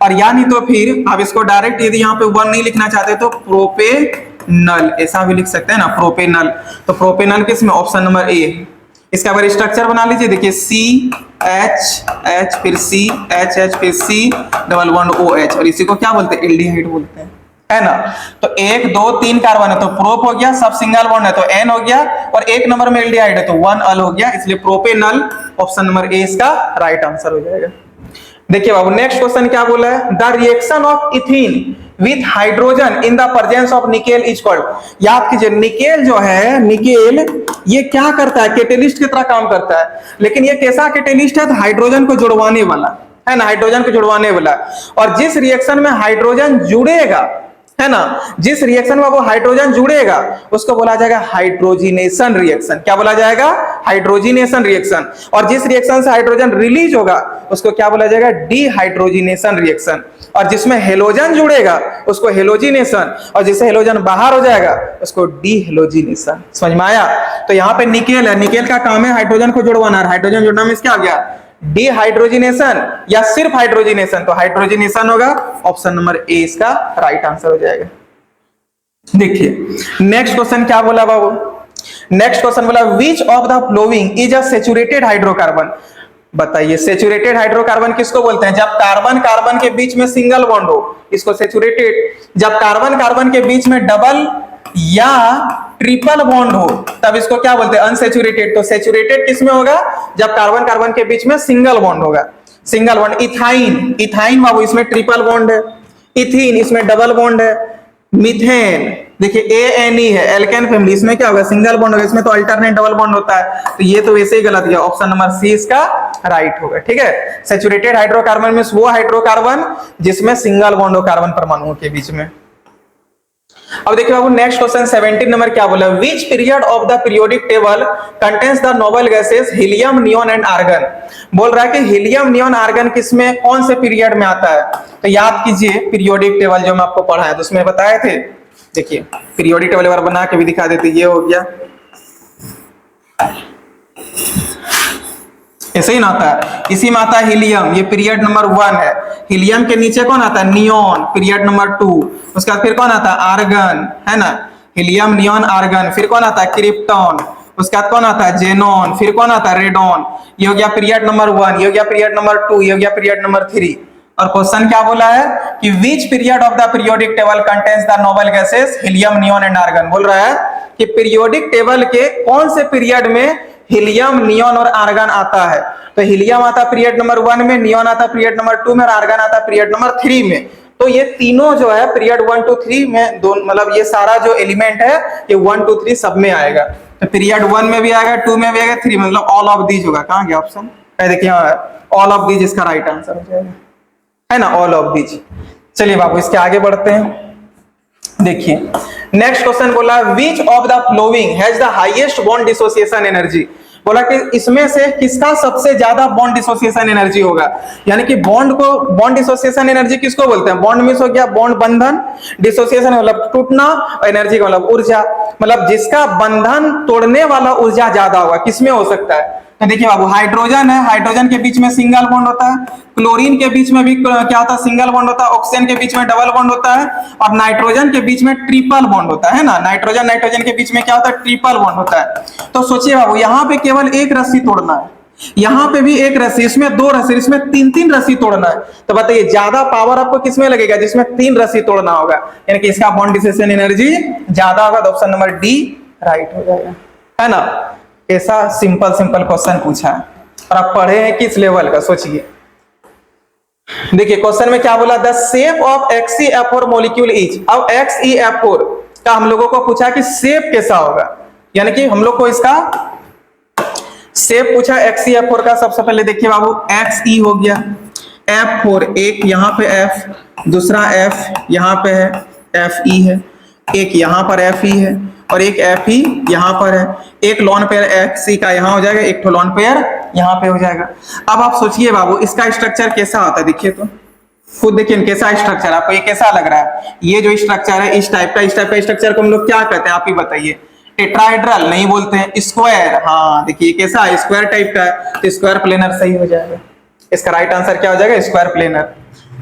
S1: और या नहीं तो फिर आप इसको डायरेक्ट यदि यहाँ पे 1 नहीं लिखना चाहते तो प्रोपेनल ऐसा भी लिख सकते हैं ना, प्रोपेनल। तो प्रोपेनल किसमें? ऑप्शन नंबर ए। इसका बार स्ट्रक्चर बना लीजिए, देखिए CH फिर CH फिर C डबल बॉन्ड OH, और इसी को क्या बोलते हैं? एल्डिहाइड बोलते हैं, है ना। तो 1 2 3 कार्बन है तो प्रोप हो गया, सब सिंगल बॉन्ड है तो N हो गया, और 1 नंबर में एल्डिहाइड है तो 1 अल हो गया, इसलिए प्रोपेनल ऑप्शन नंबर ए इसका राइट आंसर हो जाएगा। देखिए बाबू नेक्स्ट क्वेश्चन क्या बोला है, the reaction of ethene with hydrogen in the presence of nickel is called. याद कीजिए निकेल जो है, निकेल ये क्या करता है? कैटेलिस्ट की तरह काम करता है, लेकिन ये कैसा कैटेलिस्ट है? तो हाइड्रोजन को जुड़वाने वाला, है ना, हाइड्रोजन को जुड़वाने वाला। और जिस रिएक्शन में हाइड्रोजन जुड़ेगा, है ना, जिस रिएक्शन में वो हाइड्रोजन जुड़ेगा उसको बोला जाएगा हाइड्रोजिनेशन रिएक्शन। क्या बोला जाएगा? Hydrogenation reaction. और जिस रिएक्शन से हाइड्रोजन रिलीज होगा उसको क्या बोला जाएगा? Dehydrogenation reaction. और जिसमें हेलोजन जुड़ेगा उसको हेलोजिनेशन, और जिससे हेलोजन बाहर हो जाएगा उसको डीहेलोजिनेशन। समझ में आया? तो यहाँ पे निकेल है, निकेल का काम है हाइड्रोजन को जुड़वाना, हाइड्रोजन जुड़ना में क्या आ गया? डिहाइड्रोजिनेशन या सिर्फ हाइड्रोजिनेशन, तो हाइड्रोजिनेशन होगा, ऑप्शन नंबर ए इसका राइट आंसर हो जाएगा। देखिए नेक्स्ट क्वेश्चन क्या बोला बाबू, नेक्स्ट क्वेश्चन बोला विच of the following is a saturated hydrocarbon. बताइए सैचुरेटेड हाइड्रोकार्बन किसको बोलते हैं? जब कार्बन कार्बन के बीच में सिंगल बॉन्ड हो इसको सैचुरेटेड, जब कार्बन कार्बन के बीच में डबल या ट्रिपल बॉन्ड हो तब इसको क्या बोलते हैं? अनसैचुरेटेड। तो सैचुरेटेड किसमें होगा? जब कार्बन कार्बन के बीच में सिंगल बॉन्ड होगा, सिंगल बॉन्ड। इथाइन, इथाइन बाबू इसमें ट्रिपल बॉन्ड है, इथीन इसमें डबल बॉन्ड है। मीथेन देखिए ANE है, एल्केन फैमिली, इसमें क्या होगा? सिंगल बॉन्ड होगा, इसमें तो अल्टरनेट डबल बॉन्ड होता है, तो ये तो वैसे ही गलत गया, ऑप्शन नंबर सी इसका राइट होगा। ठीक है, सैचुरेटेड हाइड्रोकार्बन में वो हाइड्रोकार्बन जिसमें सिंगल बॉन्ड हो कार्बन परमाणुओं के बीच में। अब देखिए बाबू नेक्स्ट क्वेश्चन 17 नंबर क्या बोला, which period of the periodic table contains the noble gases helium, neon and argon. बोल रहा है कि हीलियम, नियोन, आर्गन किसमें कौन से पीरियड में आता है? तो याद कीजिए पीरियोडिक टेबल जो मैं आपको पढ़ाया तो उसमें बताए थे। देखिए पीरियोडिक टेबल एक बार बना के भी दिखा देते, ये हो गया, ऐसे ही ना आता है, इसी में आता है हीलियम, ये पीरियड नंबर 1 है। हीलियम के नीचे कौन आता है? Neon, period number 2। उसके बाद फिर कौन आता है? आर्गन, है ना, हीलियम, नियोन, आर्गन। फिर कौन आता है? क्रिप्टॉन। उसके बाद कौन आता है? जेनॉन। फिर कौन आता है? रेडॉन। ये हो गया पीरियड नंबर 1, ये हो गया पीरियड नंबर 2, ये हो गया पीरियड नंबर 3। और क्वेश्चन क्या बोला है कि which period of the periodic table contains the noble gases helium, neon and argon. बोल रहा है कि पीरियोडिक टेबल के कौन से पीरियड में हीलियम, नियोन और आर्गन आता है? तो हीलियम आता पीरियड नंबर 1 में, नियोन आता पीरियड नंबर 2 में, और आर्गन आता पीरियड नंबर 3 में। तो ये तीनों जो है पीरियड 1 2 3 में, दो मतलब ये सारा जो एलिमेंट है ये 1 2 3 सब में आएगा। तो पीरियड 1 में भी आएगा, 2 में भी आएगा, 3 मतलब ऑल ऑफ दीज होगा। कहां गया ऑप्शन? देखिए ऑल ऑफ दीज इसका राइट आंसर हो जाएगा, है ना, ऑल ऑफ दीज। चलिए बाबू इसके आगे बढ़ते हैं। देखिए नेक्स्ट क्वेश्चन बोला विच of the flowing has the highest bond dissociation energy. बोला कि इसमें से किसका सबसे ज्यादा बॉन्ड डिसोसिएशन एनर्जी होगा, यानी कि बॉन्ड डिसोसिएशन एनर्जी किसको बोलते हैं, बॉन्ड मिस हो गया, बॉन्ड बंधन, डिसोसिएशन मतलब टूटना, एनर्जी का मतलब ऊर्जा, मतलब जिसका बंधन तोड़ने वाला ऊर्जा ज्यादा होगा किसमें हो सकता है। तो देखिए बाबू, हाइड्रोजन है, हाइड्रोजन के बीच में सिंगल बॉन्ड होता है, क्लोरीन के बीच में भी क्या होता है, सिंगल बॉन्ड होता है, ऑक्सीजन के बीच में डबल बॉन्ड होता है, और नाइट्रोजन के बीच में ट्रिपल बॉन्ड होता है ना, नाइट्रोजन नाइट्रोजन के बीच में क्या होता है, ट्रिपल बॉन्ड होता है। तो सोचिए बाबू, यहाँ पे केवल एक रस्सी तोड़ना है, यहाँ पे भी एक रस्सी, इसमें दो रस्सी, इसमें तीन तीन रस्सी तोड़ना है। तो बताइए ज्यादा पावर आपको किसमें लगेगा, जिसमें तीन रस्सी तोड़ना होगा, यानी कि इसका बॉन्ड डिसोसिएशन एनर्जी ज्यादा होगा। तो ऑप्शन नंबर डी राइट हो जाएगा, है ना। ऐसा सिंपल सिंपल क्वेश्चन पूछा है और आप पढ़े हैं किस लेवल का, सोचिए। देखिए क्वेश्चन में क्या बोला, the shape of XeF4 molecule is. अब XeF4 का हम लोगों को पूछा कि शेप कैसा होगा, यानी कि हम लोग को इसका शेप पूछा XeF4 का। सबसे पहले देखिए बाबू, Xe हो गया, F4 एक यहाँ पे F, दूसरा F यहाँ पे है, Fe है, एक यहाँ पर Fe है और एक Fe यहाँ पर है, एक लॉन पेयर Xe का यहाँ हो जाएगा, एक तो लॉन पेयर यहाँ पे हो जाएगा। अब आप सोचिए बाबू, इसका स्ट्रक्चर कैसा होता है, देखिए तो खुद देखिए कैसा स्ट्रक्चर, आपको ये कैसा लग रहा है, ये जो स्ट्रक्चर है इस टाइप का स्ट्रक्चर को हम लोग क्या कहते हैं, आप ही बताइए। टेट्राहेड्रल नहीं बोलते हैं, स्क्वायर, हाँ देखिए कैसा है, स्क्वायर टाइप का है, तो स्क्वायर प्लेनर सही हो जाएगा। इसका राइट आंसर क्या हो जाएगा, स्क्वायर प्लेनर।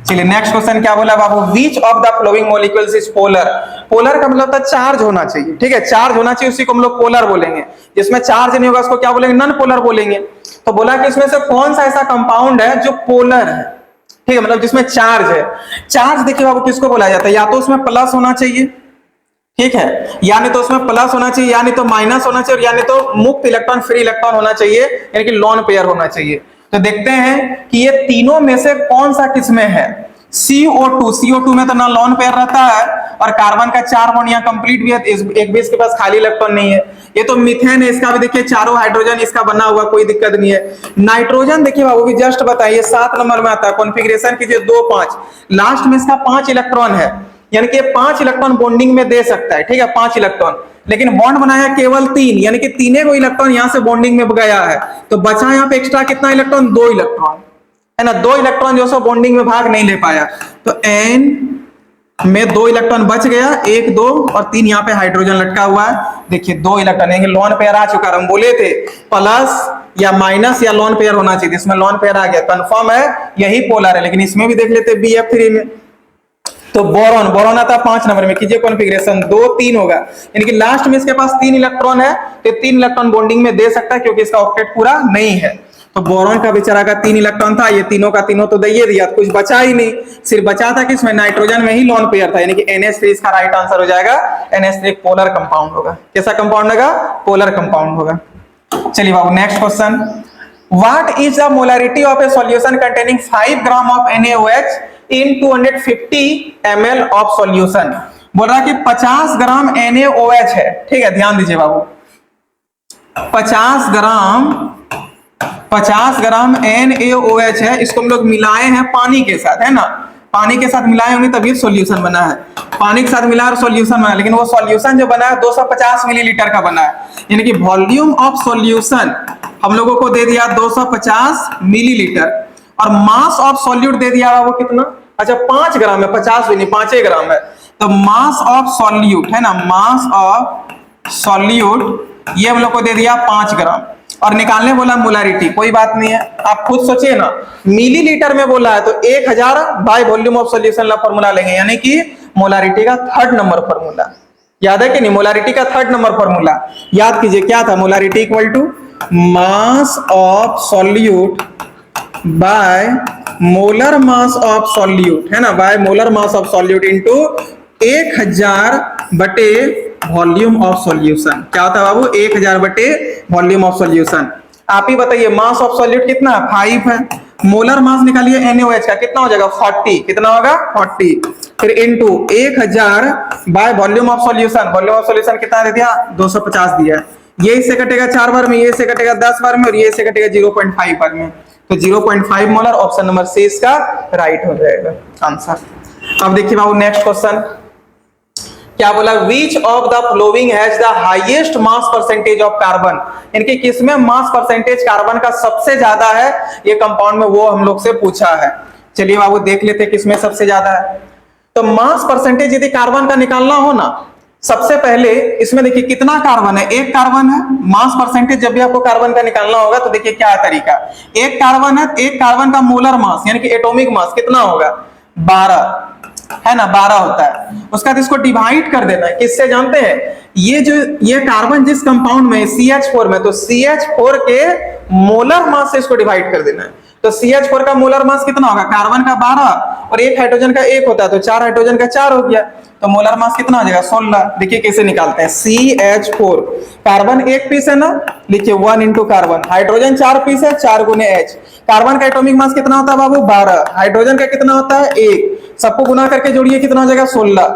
S1: चलिए नेक्स्ट क्वेश्चन क्या बोला बाबू, which of the following molecules is polar. Polar का मतलब था चार्ज होना चाहिए, ठीक है, चार्ज होना चाहिए, उसी को हम लोग पोलर बोलेंगे। जिसमें चार्ज नहीं होगा उसको क्या बोलेंगे, नॉन पोलर बोलेंगे। तो बोला कि इसमें से कौन सा ऐसा कंपाउंड है जो पोलर है, ठीक है, मतलब जिसमें चार्ज है। चार्ज देखिए बाबू किसको बोला जाता है, या तो उसमें प्लस होना चाहिए, ठीक है, यानी तो उसमें प्लस होना चाहिए, यानी तो माइनस होना चाहिए, यानी तो मुक्त इलेक्ट्रॉन फ्री इलेक्ट्रॉन होना चाहिए, यानी कि लॉन पेयर होना चाहिए। तो देखते हैं कि ये तीनों में से कौन सा किसमें है। CO2 में तो ना लॉन पेयर रहता है और कार्बन का 4 बॉन्ड यहाँ कंप्लीट भी है, एक भी इसके पास खाली इलेक्ट्रॉन नहीं है। ये तो मीथेन है, इसका भी देखिए चारों हाइड्रोजन इसका बना हुआ, कोई दिक्कत नहीं है। नाइट्रोजन देखिए बाबू भी जस्ट बताइए 7 नंबर में आता है, कॉन्फ़िगरेशन कीजिए 2 5, लास्ट में इसका 5 इलेक्ट्रॉन है, यानी कि 5 इलेक्ट्रॉन बॉन्डिंग में दे सकता है, ठीक है, 5 इलेक्ट्रॉन, लेकिन बॉन्ड बनाया केवल 3, यानी कि तीने को इलेक्ट्रॉन यहां से बॉन्डिंग में गया है। तो बचा यहाँ पे एक्स्ट्रा कितना इलेक्ट्रॉन, 2 इलेक्ट्रॉन, है ना, 2 इलेक्ट्रॉन जो सो बॉन्डिंग में भाग नहीं ले पाया। तो N में 2 इलेक्ट्रॉन बच गया, 1 2 और 3 यहाँ पे हाइड्रोजन लटका हुआ है। देखिए 2 इलेक्ट्रॉन, यानी लॉन पेयर आ चुका है। हम बोले थे प्लस या माइनस या लॉन पेयर होना चाहिए, इसमें लॉन पेयर आ गया, कंफर्म है यही पोलर है। लेकिन इसमें भी देख लेते BF3 में, तो बोरॉन, बोरॉन आता है 5 नंबर में, कीजिए कॉन्फ़िगरेशन 2 3 होगा, यानी कि लास्ट में इसके पास 3 इलेक्ट्रॉन है, तो 3 इलेक्ट्रॉन बॉन्डिंग में दे सकता है क्योंकि इसका ऑक्टेट पूरा नहीं है। तो बोरॉन का बेचारा का 3 इलेक्ट्रॉन था, ये तीनों का तीनों तो दे दिया, तो कुछ बचा ही नहीं, सिर्फ बचा था कि इसमें नाइट्रोजन में ही लॉन पेयर था, यानी कि NH3 इसका राइट आंसर हो जाएगा। NH3 एक पोलर कंपाउंड होगा। कैसा कंपाउंड होगा, पोलर कंपाउंड होगा। चलिए बाबू next question, what is the molarity of a solution containing 5 gram of NaOH in 250 ml of solution. बोल रहा कि 50 ग्राम NaOH है, ठीक है, ध्यान दीजिए बाबू, 50 ग्राम NaOH है, इसको हम लोग मिलाए हैं पानी के साथ, है ना, पानी के साथ मिलाए होंगे तभी सॉल्यूशन बना है, पानी के साथ मिला और सॉल्यूशन बना, लेकिन वो सॉल्यूशन जो बना है 250 मिलीलीटर का बना है, यानी कि वॉल्यूम ऑफ सॉल्यूशन हम लोगों को दे दिया 250 मिलीलीटर और मास ऑफ सॉल्यूट दे दिया वो कितना, अच्छा 5 ग्राम है, 50 भी नहीं 5 ग्राम है। तो मास ऑफ सॉल्यूट है ना, मास ऑफ सॉल्यूट ये हम लोग को दे दिया 5 ग्राम और निकालने बोला मोलारिटी, कोई बात नहीं है, आप खुद सोचिए ना, मिलीलीटर में बोला है तो 1000 बाय वॉल्यूम ऑफ सॉल्यूशन का फॉर्मूला लेंगे, यानी कि मोलारिटी का 3rd नंबर फॉर्मूला याद है कि नहीं, मोलारिटी का 3rd नंबर फॉर्मूला याद कीजिए, क्या था, molarity equal to mass of solute by molar mass of solute, है ना, by molar mass of solute into 1000 बटे वॉल्यूम ऑफ सॉल्यूशन। क्या होता है बाबू, 1000 बटे वॉल्यूम ऑफ सॉल्यूशन। आप ही बताइए मास ऑफ सॉल्यूट कितना, 5 है, मोलर मास निकालिए NaOH का, कितना हो जाएगा 40, कितना होगा 40, फिर into 1000 by volume of solution, volume of solution कितना दे दिया 250 दिया, ये इससे कटेगा 4 बार में, ये इससे कटेगा 10 बार में और ये इससे कटेगा 0.5 बार में, तो 0.5 मोलर, ऑप्शन नंबर C इसका राइट हो जाएगा आंसर। अब देखिए बाबू नेक्स्ट क्वेश्चन, क्या बोला, विच of the flowing has the highest mass percentage of carbon, इनके किसमें मास परसेंटेज कार्बन का सबसे ज्यादा है ये कंपाउंड में, वो हम लोग से पूछा है। चलिए बाबू देख लेते हैं किसमें सबसे ज्यादा है। तो मास परसेंटेज यदि कार्बन का निकालना हो ना, सबसे पहले इसमें देखिए कितना कार्बन है, एक कार्बन है। मास परसेंटेज जब भी आपको कार्बन का निकालना होगा तो देखिए क्या तरीका, एक कार्बन है, एक कार्बन का मोलर मास यानी कि एटॉमिक मास कितना होगा, 12 है ना, 12 होता है। उसके बाद इसको डिवाइड कर देना है किससे जानते हैं, ये कार्बन जिस कंपाउंड में CH4 में, तो CH4 के मोलर मास से इसको डिवाइड कर देना है। तो CH4 का मोलर मास कितना होगा, कार्बन का 12 और एक हाइड्रोजन का 1 होता है, तो 4 हाइड्रोजन का 4 हो गया, तो मोलर मास कितना हो जाएगा 16। देखिए कैसे निकालते हैं, CH4 कार्बन 1 पीस है ना, लिखिए 1 इंटू कार्बन, हाइड्रोजन 4 पीस है, 4 गुने H। कार्बन का एटॉमिक मास कितना होता है बाबू 12, हाइड्रोजन का कितना होता है 1, सबको गुना करके जोड़िए कितना हो जाएगा 16।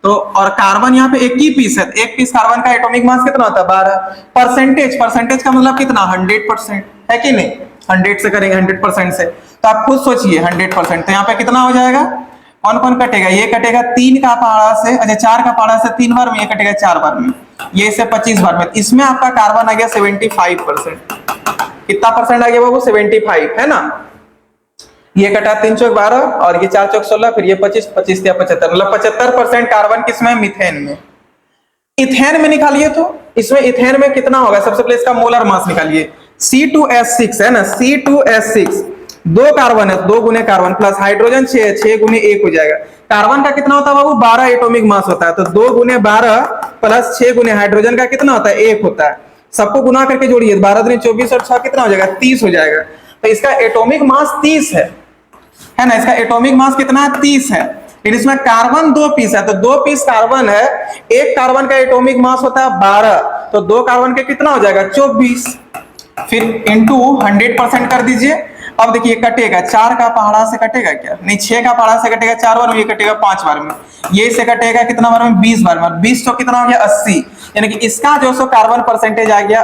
S1: तो और कार्बन यहाँ पे 1 ही पीस है, 1 पीस कार्बन का एटॉमिक मास कितना होता है 12। परसेंटेज का मतलब कितना 100% है कि नहीं, 100 से करेंगे 100% से, तो आप खुद सोचिए 100%, तो यहाँ पे कितना हो जाएगा, कौन कौन कटेगा, ये कटेगा 3 का पारा से, अच्छा 4 का पारा से 3 बार में, ये कटेगा 4 बार में, ये से 25 बार में, इसमें आपका कार्बन आ गया 75%। कितना परसेंट आ गया बाबू 75 है ना, ये कटा 3 चौक 12 और ये 4 चौक 16, फिर ये 25, 25 या 75, मतलब 75% कार्बन किसमें, मीथेन में। इथेन में निकालिए, तो इसमें इथेन में कितना होगा, सबसे पहले इसका मोलर मास निकालिए, C2H6 है ना, C2H6 दो कार्बन है, 2 गुने कार्बन प्लस हाइड्रोजन 6 है, 6 गुने 1 हो जाएगा। कार्बन का कितना होता है बाबू 12 एटॉमिक मास होता है, तो 2 गुने 12 प्लस 6 गुने हाइड्रोजन का कितना होता है 1 होता है, सबको गुना करके जोड़िए, 12 दूनी 24 और 6 कितना हो जाएगा 30 हो जाएगा। तो इसका एटॉमिक मास 30 है ना, इसका एटॉमिक मास कितना है 30 है। फिर इसमें कार्बन 2 पीस है, तो 2 पीस कार्बन है, एक कार्बन का एटॉमिक मास होता है 12, तो 2 कार्बन के कितना हो जाएगा 24, फिर इंटू 100% कर दीजिए। अब देखिए कटेगा, 4 का पहाड़ा से कटेगा क्या, नहीं 6 का पहाड़ा से कटेगा 4 बार में, ये कटेगा 5 बार में, ये से कटेगा कितना बार में 20 बार में, 20 तो कितना हो गया 80, यानी कि इसका जो सो कार्बन परसेंटेज आ गया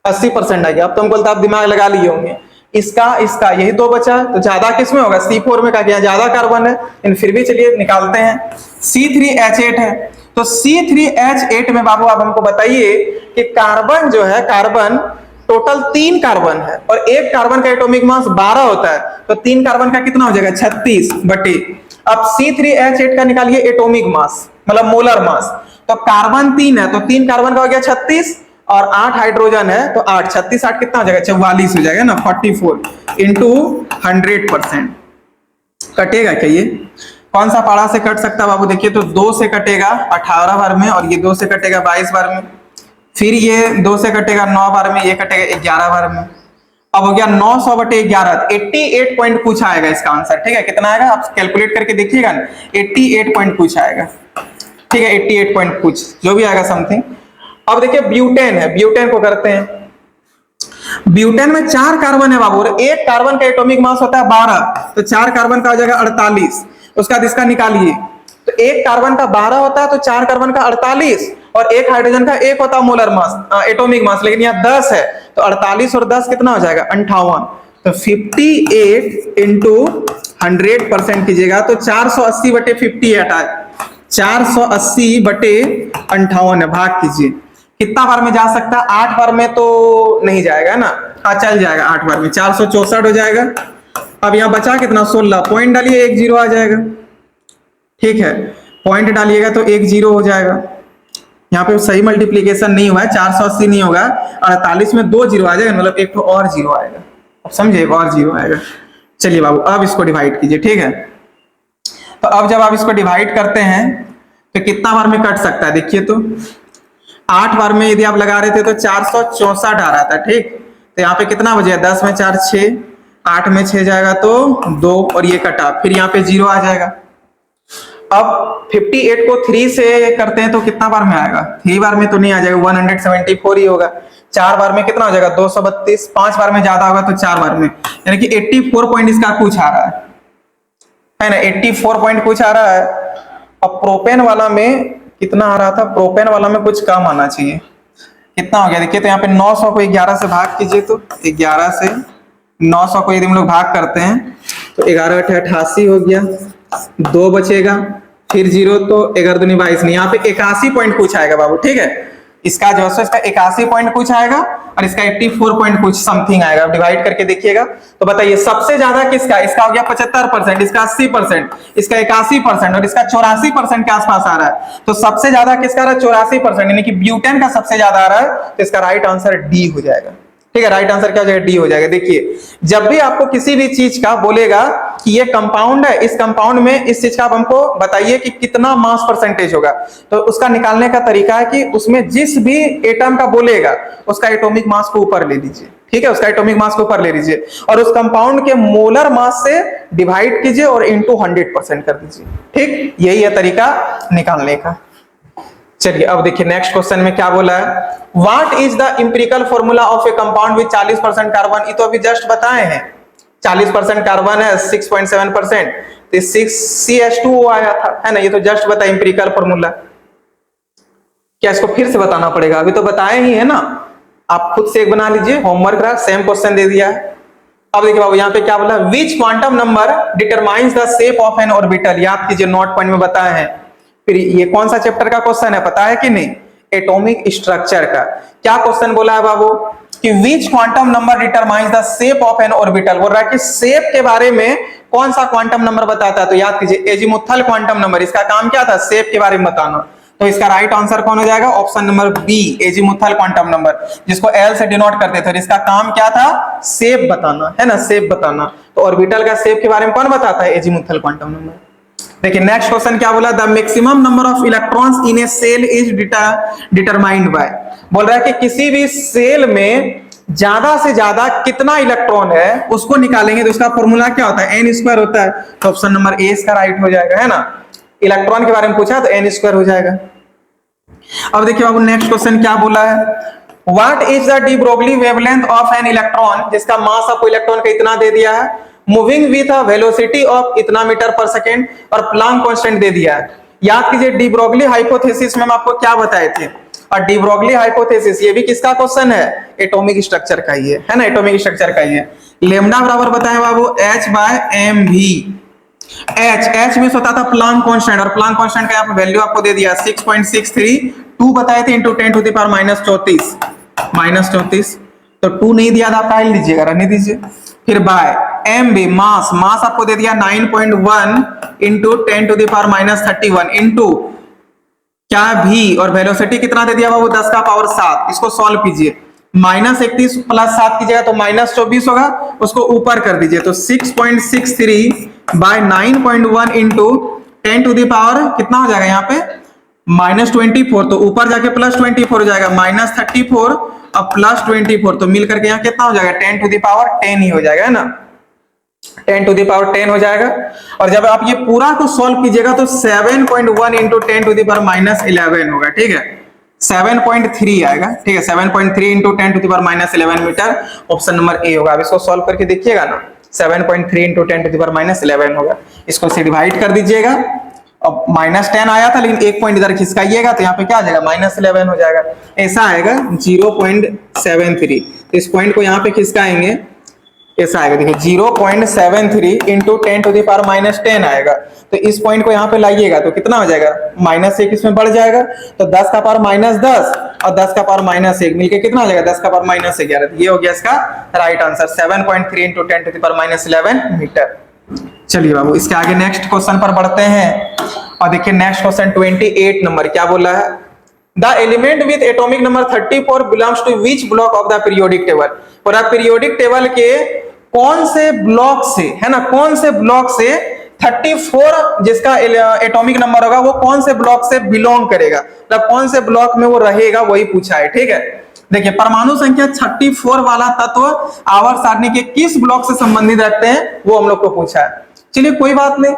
S1: 80% आ गया। अब तुम बोलते आप दिमाग लगा लिए होंगे, इसका यही 2 बचा, तो ज्यादा किसमें होगा C4 में, का क्या ज्यादा कार्बन है, लेकिन फिर भी चलिए निकालते हैं। C3H8 है, तो C3H8 में बाबू आप हमको बताइए कि कार्बन जो है, कार्बन टोटल 3 कार्बन है और एक कार्बन का एटॉमिक मास 12 होता है, तो 3 कार्बन का कितना हो जाएगा 36 बटे, अब C3H8 का निकालिए एटॉमिक मास मतलब मोलर मास, तो कार्बन 3 है, तो 3 कार्बन का हो गया 36 और 8 हाइड्रोजन है, तो 8 36 8 कितना हो जाएगा 44 हो जाएगा ना, 44 इंटू 100%। कटेगा क्या, ये कौन सा पारा से कट सकता है बाबू, देखिए तो 2 से कटेगा 18 बार में, और ये 2 से कटेगा 22 बार में, फिर ये 2 से कटेगा 9 बार में, ये कटेगा 11 बार में। अब हो गया 900 बटे 11, 88 पॉइंट कुछ आएगा इसका आंसर, ठीक है, कितना आएगा आप कैलकुलेट करके देखिएगा ना, 88 पॉइंट कुछ आएगा, ठीक है, 88 पॉइंट कुछ जो भी आएगा समथिंग। अब देखिए ब्यूटेन है, ब्यूटेन को करते हैं। ब्यूटेन में 4 कार्बन है बाबू, एक कार्बन का एटॉमिक मास होता है 12, तो 4 कार्बन का हो जाएगा 48, उसका इसका निकालिए, तो एक कार्बन का 12 होता है, तो 4 कार्बन का 48 और एक हाइड्रोजन का 1 होता है मोलर मास एटॉमिक मास, लेकिन यहाँ 10 है, तो 48 और 10 कितना हो जाएगा 58, तो 58 इंटू 100% कीजिएगा, तो 480 बटे 58 आए, 480 बटे 58 है, भाग कीजिए, कितना बार में जा सकता है, 8 बार में तो नहीं जाएगा ना, हाँ चल जाएगा 8 बार में, 464 हो जाएगा। अब यहाँ बचा कितना 16, पॉइंट डालिए 1 0 आ जाएगा, ठीक है, पॉइंट डालिएगा तो 1 0 हो जाएगा, यहाँ पे सही मल्टीप्लीकेशन नहीं हुआ है, 480 नहीं होगा, 48 में 2 0 आ जाएगा, मतलब एक तो और 0 आएगा, अब समझे, एक और 0 आएगा। चलिए बाबू अब इसको डिवाइड कीजिए, ठीक है, तो अब जब आप इसको डिवाइड करते हैं तो कितना बार में कट सकता है, देखिए तो 8 बार में यदि आप लगा रहे थे तो 464 आ रहा था, ठीक, तो यहाँ पे कितना बचे 10 में 4 6, 8 में 6 जाएगा तो 2 और ये कटा, फिर यहाँ पे 0 आ जाएगा। अब 58 को 3 से करते हैं तो कितना बार में आएगा, 3 बार में तो नहीं आ जाएगा, 174 ही होगा, 4 बार में कितना हो जाएगा 232, 5 बार में ज्यादा होगा तो 4 बार में, यानी कि 84 पॉइंट इसका कुछ आ रहा है ना, 84 पॉइंट कुछ आ रहा है। अब प्रोपेन वाला में कितना आ रहा था, प्रोपेन वाला में कुछ कम आना चाहिए, कितना हो गया देखिए, तो यहाँ पे 900 को 11 से भाग कीजिए, तो 11 से 900 को यदि हम लोग भाग करते हैं तो 11 88 हो गया, 2 बचेगा, फिर 0 तो 11 दूनी 22 नहीं, यहाँ पे 81 पॉइंट कुछ आएगा बाबू, ठीक है। इसका जो है इसका 81 पॉइंट कुछ आएगा और इसका 84 पॉइंट कुछ समथिंग आएगा। अब डिवाइड करके देखिएगा तो बताइए सबसे ज्यादा किसका, इसका हो गया 75%, इसका 80%, इसका 81% और इसका 84% के आसपास आ रहा है। तो सबसे ज्यादा किसका आ रहा है, 84%, यानी कि ब्यूटेन का सबसे ज्यादा आ रहा है। तो इसका राइट आंसर डी हो जाएगा, ठीक है। राइट आंसर क्या हो जाएगा, डी हो जाएगा। देखिए जब भी आपको किसी भी चीज का बोलेगा कि ये कंपाउंड है, इस कंपाउंड में इस चीज का आप हमको बताइए कि कितना मास परसेंटेज होगा, तो उसका निकालने का तरीका है कि उसमें जिस भी एटम का बोलेगा उसका एटॉमिक मास को ऊपर ले लीजिए, ठीक है। उसका एटॉमिक मास को ऊपर ले लीजिए और उस कंपाउंड के मोलर मास से डिवाइड कीजिए और इंटू 100% कर दीजिए, ठीक। यही है तरीका निकालने का। चलिए अब देखिए नेक्स्ट क्वेश्चन में क्या बोला है, what is the empirical formula of A compound with 40% carbon. ये तो अभी जस्ट बताए हैं, 40% कार्बन है, 6.7%, तो 6CH2O आया था, है ना। ये तो जस्ट बताया एम्पिरिकल फॉर्मूला। क्या इसको फिर से बताना पड़ेगा, अभी तो बताए ही है ना। आप खुद से एक बना लीजिए, होमवर्क रहा, सेम क्वेश्चन दे दिया है। अब देखिए बाबू यहाँ पे क्या बोला, which quantum number determines the shape of an orbital. याद कीजिए नोट पॉइंट में बताए हैं। फिर ये कौन सा चैप्टर का क्वेश्चन है पता है कि नहीं, एटॉमिक स्ट्रक्चर का। क्या क्वेश्चन बोला है बाबू कि which quantum number determines the shape of an orbital. बोल रहा है कि शेप के बारे में कौन सा क्वांटम नंबर बताता है। तो याद कीजिए एजीमुथल क्वांटम नंबर, इसका काम क्या था, शेप के बारे में बताना। तो इसका राइट आंसर कौन हो जाएगा, option number B, azimuthal quantum number, जिसको एल से डिनोट करते थे। इसका काम क्या था, शेप बताना, है ना, शेप बताना। तो ऑर्बिटल का शेप के बारे में कौन बताता है, एजीमुथल क्वांटम नंबर। देखिए नेक्स्ट क्वेश्चन क्या बोला, the maximum number of electrons in a cell is determined by. बोल रहा है कि किसी भी सेल में ज्यादा से ज्यादा कितना इलेक्ट्रॉन है उसको निकालेंगे तो उसका फॉर्मूला क्या होता है, n² होता है। तो ऑप्शन नंबर ए इसका राइट हो जाएगा, है ना। इलेक्ट्रॉन के बारे में पूछा तो n² हो जाएगा। अब देखिए बाबू नेक्स्ट क्वेश्चन क्या बोला है, what is the de Broglie wavelength of an electron, जिसका मास आपको इलेक्ट्रॉन का इतना दे दिया है, moving with a velocity of इतना मीटर पर सेकेंड और प्लांक कांस्टेंट दे दिया है। याद कीजिए डी ब्रोगली हाइपोथेसिस में हम आपको क्या बताए थे, और डी ब्रोगली हाइपोथेसिस ये भी किसका क्वेश्चन है, एटॉमिक स्ट्रक्चर का ही है ना, एटॉमिक स्ट्रक्चर का ही है। लेमडा बराबर बताएं बाबू h/mv। h में होता था प्लांक कांस्टेंट और प्लांक कांस्टेंट का यहाँ पे वैल्यू आपको दे दिया 6.63, 2 बताए थे इंटू 10 टू द पावर -34, तो 2 नहीं दिया था, आप टाइल लीजिएगा, रहने दीजिए। फिर बाय mv मास, मास आपको दे दिया 9.1 into 10 to the power -31 into क्या भी, और वेलोसिटी कितना दे दिया बाबू 10 का पावर 7। इसको सॉल्व कीजिए, -31 प्लस 7 कीजिएगा तो -24 होगा, उसको ऊपर कर दीजिए तो 6.63 by 9.1 into 10 to the power कितना हो जाएगा यहाँ पे -24, तो ऊपर जाके +24 हो जाएगा, -34 और +24, तो मिलकर के यहाँ कितना हो जाएगा 10 टू द पावर 10 ही हो जाएगा, है ना, 10 टू द पावर 10 हो जाएगा। और जब आप ये पूरा को सॉल्व कीजिएगा तो 7.1 इंटू 10 टू द पावर -11 होगा, ठीक है, 7.3 आएगा, ठीक है, 7.3 into 10 to the power -11 metre, option number A होगा। अब इसको सॉल्व करके देखिएगा ना, 7.3 इंटू 10 टू द पावर -11 होगा, इसको से डिवाइड कर दीजिएगा। अब -10 आया था लेकिन एक पॉइंट इधर खिसकाइएगा तो यहाँ पे क्या आ जाएगा -11 हो जाएगा, ऐसा आएगा 0.73, तो इस पॉइंट को यहाँ पे खिसकाएंगे, ऐसा आएगा, देखिए 0.73 इंटू 10 टू द पावर -10 आएगा। तो इस पॉइंट को यहाँ पे लाइएगा तो कितना हो जाएगा, -1 इसमें बढ़ जाएगा, तो 10 का पावर -10 और 10 का पावर -1 मिलके कितना हो जाएगा 10 का पावर -11। ये हो गया इसका right answer, 7.3 into 10 to the power -11 metre. चलिए बाबू इसके आगे नेक्स्ट क्वेश्चन पर बढ़ते हैं और देखिए नेक्स्ट क्वेश्चन 28 नंबर क्या बोला है, the element with atomic number 34 belongs to which block of the periodic table. पूरा पीरियोडिक टेबल के कौन से ब्लॉक से, है ना, कौन से ब्लॉक से 34 जिसका एटॉमिक नंबर होगा वो कौन से ब्लॉक से बिलोंग करेगा, मतलब कौन से ब्लॉक में वो रहेगा, वही पूछा है, ठीक है। देखिए परमाणु संख्या 34 वाला तत्व आवर्त सारणी के किस ब्लॉक से संबंधित रखते हैं वो हम लोग को पूछा है। चलिए कोई बात नहीं,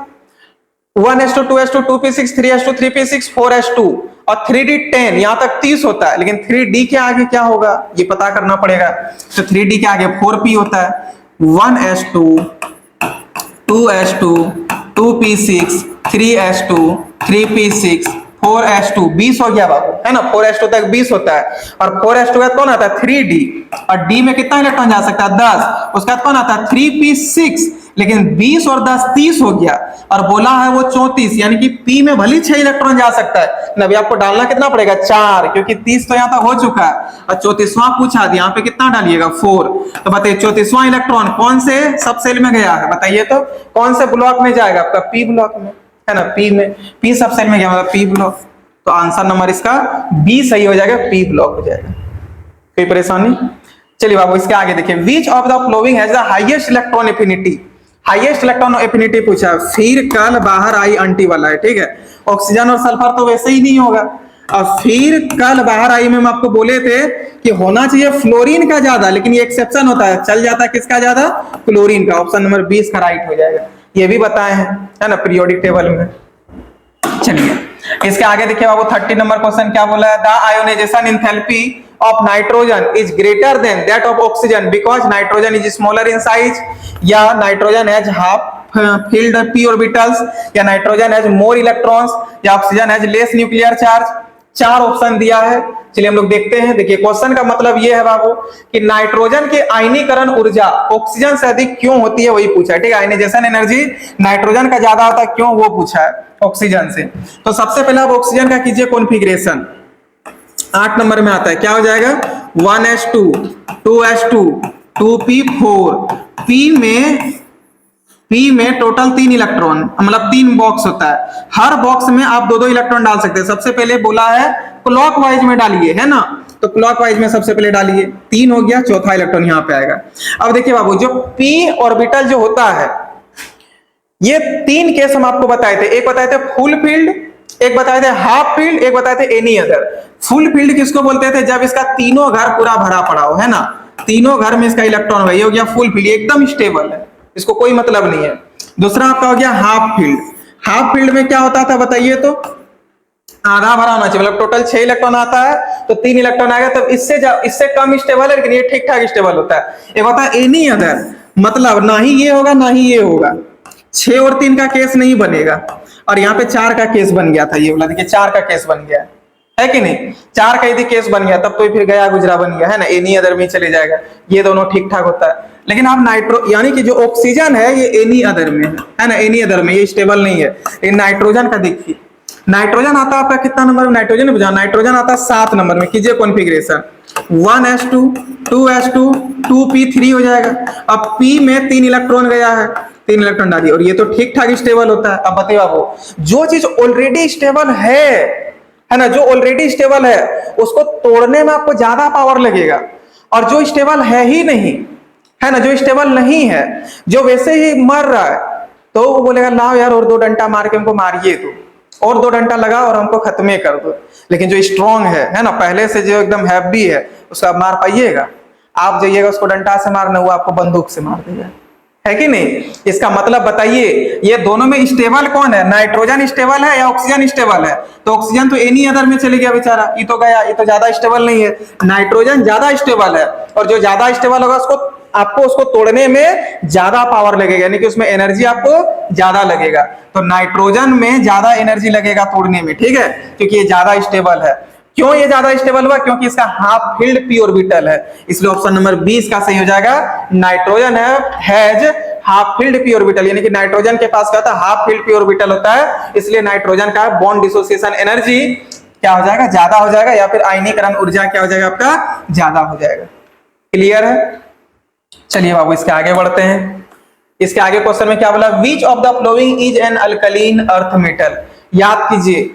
S1: 1s2 2s2 2p6 3s2 3p6 4s2 और 3d10 यहां तक 30 होता है, लेकिन 3d के आगे क्या होगा ये पता करना पड़ेगा। तो 3d के आगे 4p होता है, 1s2 2s2 2p6 3s2 3p6 4s2 20 हो गया बाबू, है ना, 4s2 तक 20 होता है, और 4s2 का कौन आता है 3d, और d में कितना इलेक्ट्रॉन जा सकता है 10, उसका कौन आता है 3p6, लेकिन 20 और 10 30 हो गया, और बोला है वो 34, यानी कि P में भले 6 इलेक्ट्रॉन जा सकता है, अभी आपको डालना कितना पड़ेगा 4, क्योंकि 30 तो यहाँ तक हो चुका है और 34वां पूछा, यहाँ पे कितना डालिएगा 4। तो बताइए 34वां इलेक्ट्रॉन कौन से सब सेल में गया है, बताइए तो कौन से ब्लॉक में जाएगा, आपका P ब्लॉक में है ना, P में, P सब सेल में गया मतलब P ब्लॉक। तो आंसर नंबर इसका B सही हो जाएगा, P ब्लॉक हो जाएगा। कोई परेशानी? चलिए बाबू इसके आगे देखिए, विच of the flowing has the highest electron affinity, highest electron affinity पूछा, फिर कल बाहर आई आंटी वाला है, ठीक है। ऑक्सीजन और सल्फर तो वैसे ही नहीं होगा, और फिर कल बाहर आई में हम आपको बोले थे कि होना चाहिए फ्लोरीन का ज्यादा, लेकिन ये एक्सेप्शन होता है, चल जाता है किसका ज्यादा, क्लोरीन का। ऑप्शन नंबर 20 का राइट हो जाएगा, ये भी बताए हैं है ना पीरियोडिक टेबल में। चलिए इसके आगे देखिए बाबू 30 नंबर क्वेश्चन क्या बोला है, the ionisation enthalpy of nitrogen is greater than that of oxygen because nitrogen is smaller in size, या nitrogen has half filled p orbitals, या nitrogen has more electrons, या oxygen has less nuclear charge। 4 option दिया है, चलिए हम लोग देखते हैं। देखिए क्वेश्चन का मतलब ये है बाबू कि नाइट्रोजन की आयनीकरण ऊर्जा ऑक्सीजन से अधिक क्यों होती है, वही पूछा है, ठीक है। आयनाइजेशन एनर्जी नाइट्रोजन का ज्यादा होता है, क्यों, वो पूछा है ऑक्सीजन से। तो सबसे पहले आप ऑक्सीजन का कीजिए कॉन्फ़िगरेशन, 8 नंबर में आता है, क्या हो जाएगा 1s2 2s2 2p4, P में टोटल 3 इलेक्ट्रॉन, मतलब 3 बॉक्स होता है, हर बॉक्स में आप 2-2 इलेक्ट्रॉन डाल सकते हैं। सबसे पहले बोला है क्लॉकवाइज में डालिए, है ना, तो क्लॉकवाइज में सबसे पहले डालिए, 3 हो गया, चौथा इलेक्ट्रॉन यहाँ पे आएगा। अब देखिए बाबू जो p ऑर्बिटल जो होता है, ये 3 केस हम आपको बताए थे, एक बताए थे फुल फील्ड, एक बताए थे हाफ फील्ड, एक बताए थे एनी अदर। फुल फील्ड किसको बोलते थे, जब इसका तीनों घर पूरा भरा पड़ा हो, है ना, तीनों घर में इसका इलेक्ट्रॉन हो, ये हो गया फुल फील्ड, एकदम स्टेबल है, इसको कोई मतलब नहीं है। दूसरा आपका हो गया हाफ फील्ड, हाफ फील्ड में क्या होता था बताइए तो, आधा भरा होना चाहिए, मतलब टोटल 6 इलेक्ट्रॉन आता है तो 3 इलेक्ट्रॉन आएगा, तो इससे कम स्टेबल है, लेकिन ये ठीक ठाक स्टेबल होता है। एक होता है एनी अदर, मतलब ना ही ये होगा ना ही ये होगा, 6 और 3 का केस नहीं बनेगा, और यहाँ पे 4 का केस बन गया था, ये वाला देखिए 4 का केस बन गया है कि नहीं, 4 का यदि केस बन गया तब तो फिर गया गुजरा बन गया, है ना, एनी अदर में चले जाएगा, ये दोनों ठीक ठाक होता है। लेकिन आप नाइट्रो यानी कि जो ऑक्सीजन है ये एनी अदर में है ना, एनी अदर में ये स्टेबल नहीं है। लेकिन नाइट्रोजन का देखिए, नाइट्रोजन आता है आपका कितना नंबर में, नाइट्रोजन आता है 7 नंबर में। कीजिए कॉन्फ़िगरेशन, 1s2 2s2 2p3 हो जाएगा। अब p में 3 इलेक्ट्रॉन गया है, 3 इलेक्ट्रॉन डालिए, और ये तो ठीक ठाक स्टेबल होता है। अब बताइए बाबू जो चीज ऑलरेडी स्टेबल है ना, जो ऑलरेडी स्टेबल है उसको तोड़ने में आपको ज्यादा पावर लगेगा, और जो स्टेबल है ही नहीं, है ना, जो स्टेबल नहीं है, जो वैसे ही मर रहा है, तो वो बोलेगा लाओ यार और 2 डंडा मार के हमको मारिए, तो और 2 डंडा लगा और हमको खत्म कर दो। लेकिन जो स्ट्रॉन्ग है ना, पहले से जो एकदम हैवी है, उसको आप मार पाइएगा? आप जाइएगा उसको डंडा से मारने, वो आपको बंदूक से मार देगा, है कि नहीं। इसका मतलब बताइए ये दोनों में स्टेबल कौन है, नाइट्रोजन स्टेबल है या ऑक्सीजन स्टेबल है? तो ऑक्सीजन तो एनी अदर में चले गया बेचारा, ये तो गया, ये तो ज्यादा स्टेबल नहीं है। नाइट्रोजन ज्यादा स्टेबल है, और जो ज्यादा स्टेबल होगा उसको तोड़ने में ज्यादा पावर लगेगा, यानी कि उसमें एनर्जी आपको ज्यादा लगेगा। तो नाइट्रोजन में ज्यादा एनर्जी लगेगा तोड़ने में, ठीक है, क्योंकि ये ज्यादा स्टेबल है। क्यों ये ज्यादा स्टेबल हुआ? क्योंकि इसका हाफ फील्ड p ऑर्बिटल है, इसलिए ऑप्शन नंबर 20 का सही हो जाएगा। Nitrogen has half field p orbital, यानी कि नाइट्रोजन के पास क्या होता है, हाफ फील्ड p ऑर्बिटल होता है, इसलिए नाइट्रोजन का बॉन्ड डिसोसिएशन एनर्जी क्या हो जाएगा, ज्यादा हो जाएगा, या फिर आयनीकरण ऊर्जा क्या हो जाएगा आपका, ज्यादा हो जाएगा। क्लियर है? चलिए बाबू इसके आगे बढ़ते हैं। इसके आगे क्वेश्चन में क्या बोला, विच of the following is an alkaline earth metal. याद कीजिए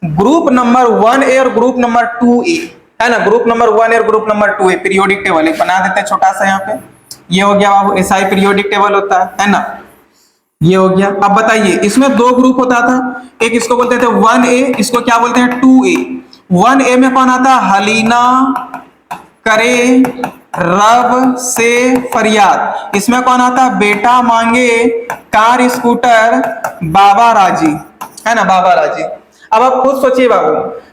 S1: ग्रुप नंबर 1A और ग्रुप नंबर 2A, है ना, ग्रुप नंबर 1A और group number 2A periodic table एक बना देते हैं छोटा सा, यहाँ पे ये हो गया बाबू, SI पीरियोडिक टेबल होता है ना, ये हो गया। अब बताइए इसमें 2 ग्रुप होता था, एक इसको बोलते थे 1A, इसको क्या बोलते हैं 2A। 1A में कौन आता है, हलीना करे रब से फरियाद, इसमें कौन आता है, बेटा मांगे कार स्कूटर बाबा राजी, है ना, बाबा राजी। अब आप खुद सोचिए बाबू,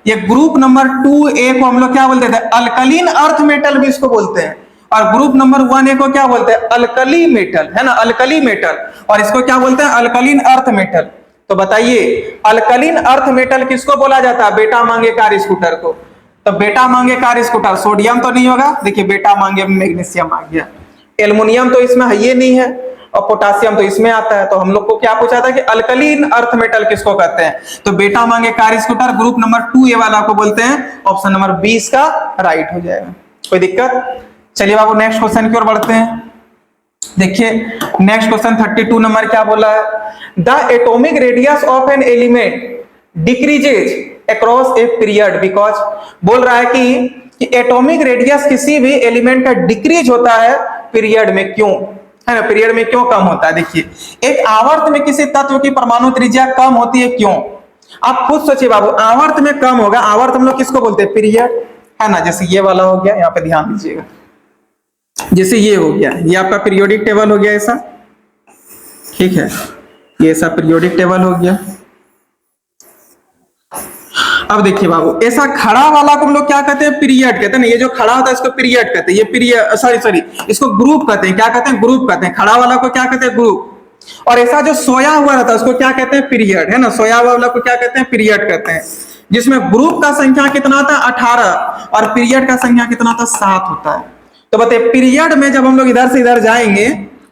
S1: ये ग्रुप नंबर 2A को हम लोग क्या बोलते थे, अल्कलीन अर्थ मेटल भी इसको बोलते हैं, और ग्रुप नंबर 1A को क्या बोलते हैं, अल्कली मेटल, है ना, अल्कली मेटल, और इसको क्या बोलते हैं, अल्कलीन अर्थ मेटल। तो बताइए अल्कलीन अर्थ मेटल किसको बोला जाता है, बेटा मांगे कार स्कूटर को। तो बेटा मांगे कार स्कूटर, सोडियम तो नहीं होगा, देखिए बेटा मांगे मैग्नीशियम आ गया, एल्युमिनियम तो इसमें है ये नहीं है, और पोटासियम तो इसमें आता है। तो हम लोग को क्या पूछा था कि अल्कलीन अर्थ मेटल किसको कहते हैं, तो बेटा मांगे कार स्कूटर, ग्रुप नंबर 2 ए वाला को बोलते हैं। ऑप्शन नंबर 20 का राइट हो जाएगा। कोई दिक्कत? चलिए बाबू नेक्स्ट क्वेश्चन की ओर बढ़ते हैं। देखिए नेक्स्ट क्वेश्चन 32 नंबर क्या बोला है, the atomic radius of an element decreases across a period because, बोल रहा है कि एटॉमिक रेडियस किसी भी एलिमेंट का डिक्रीज होता है पीरियड में, क्यों, है ना, पीरियड में क्यों कम होता है। देखिए एक आवर्त में किसी तत्व की परमाणु त्रिज्या कम होती है, क्यों, आप खुद सोचिए बाबू, आवर्त में कम होगा, आवर्त हम लोग किसको बोलते हैं, पीरियड, है ना। जैसे ये वाला हो गया, यहाँ पे ध्यान दीजिएगा, जैसे ये हो गया, ये आपका पीरियोडिक टेबल हो गया ऐसा, ठीक है, ये ऐसा पीरियोडिक टेबल हो गया। अब देखिए बाबू, ऐसा खड़ा वाला को हम लोग क्या कहते हैं, पीरियड कहते हैं ना, ये जो खड़ा होता है इसको पीरियड कहते हैं, ये पीरियड सॉरी इसको ग्रुप कहते हैं, क्या कहते हैं, ग्रुप कहते हैं, खड़ा वाला को क्या कहते हैं, ग्रुप। और ऐसा जो सोया हुआ रहता है उसको क्या कहते हैं, पीरियड, है ना, सोया हुआ वाला को क्या कहते हैं, पीरियड कहते हैं। जिसमें ग्रुप का संख्या कितना था 18 और पीरियड का संख्या कितना था 7 होता है। तो बताइए पीरियड में जब हम लोग इधर से इधर जाएंगे,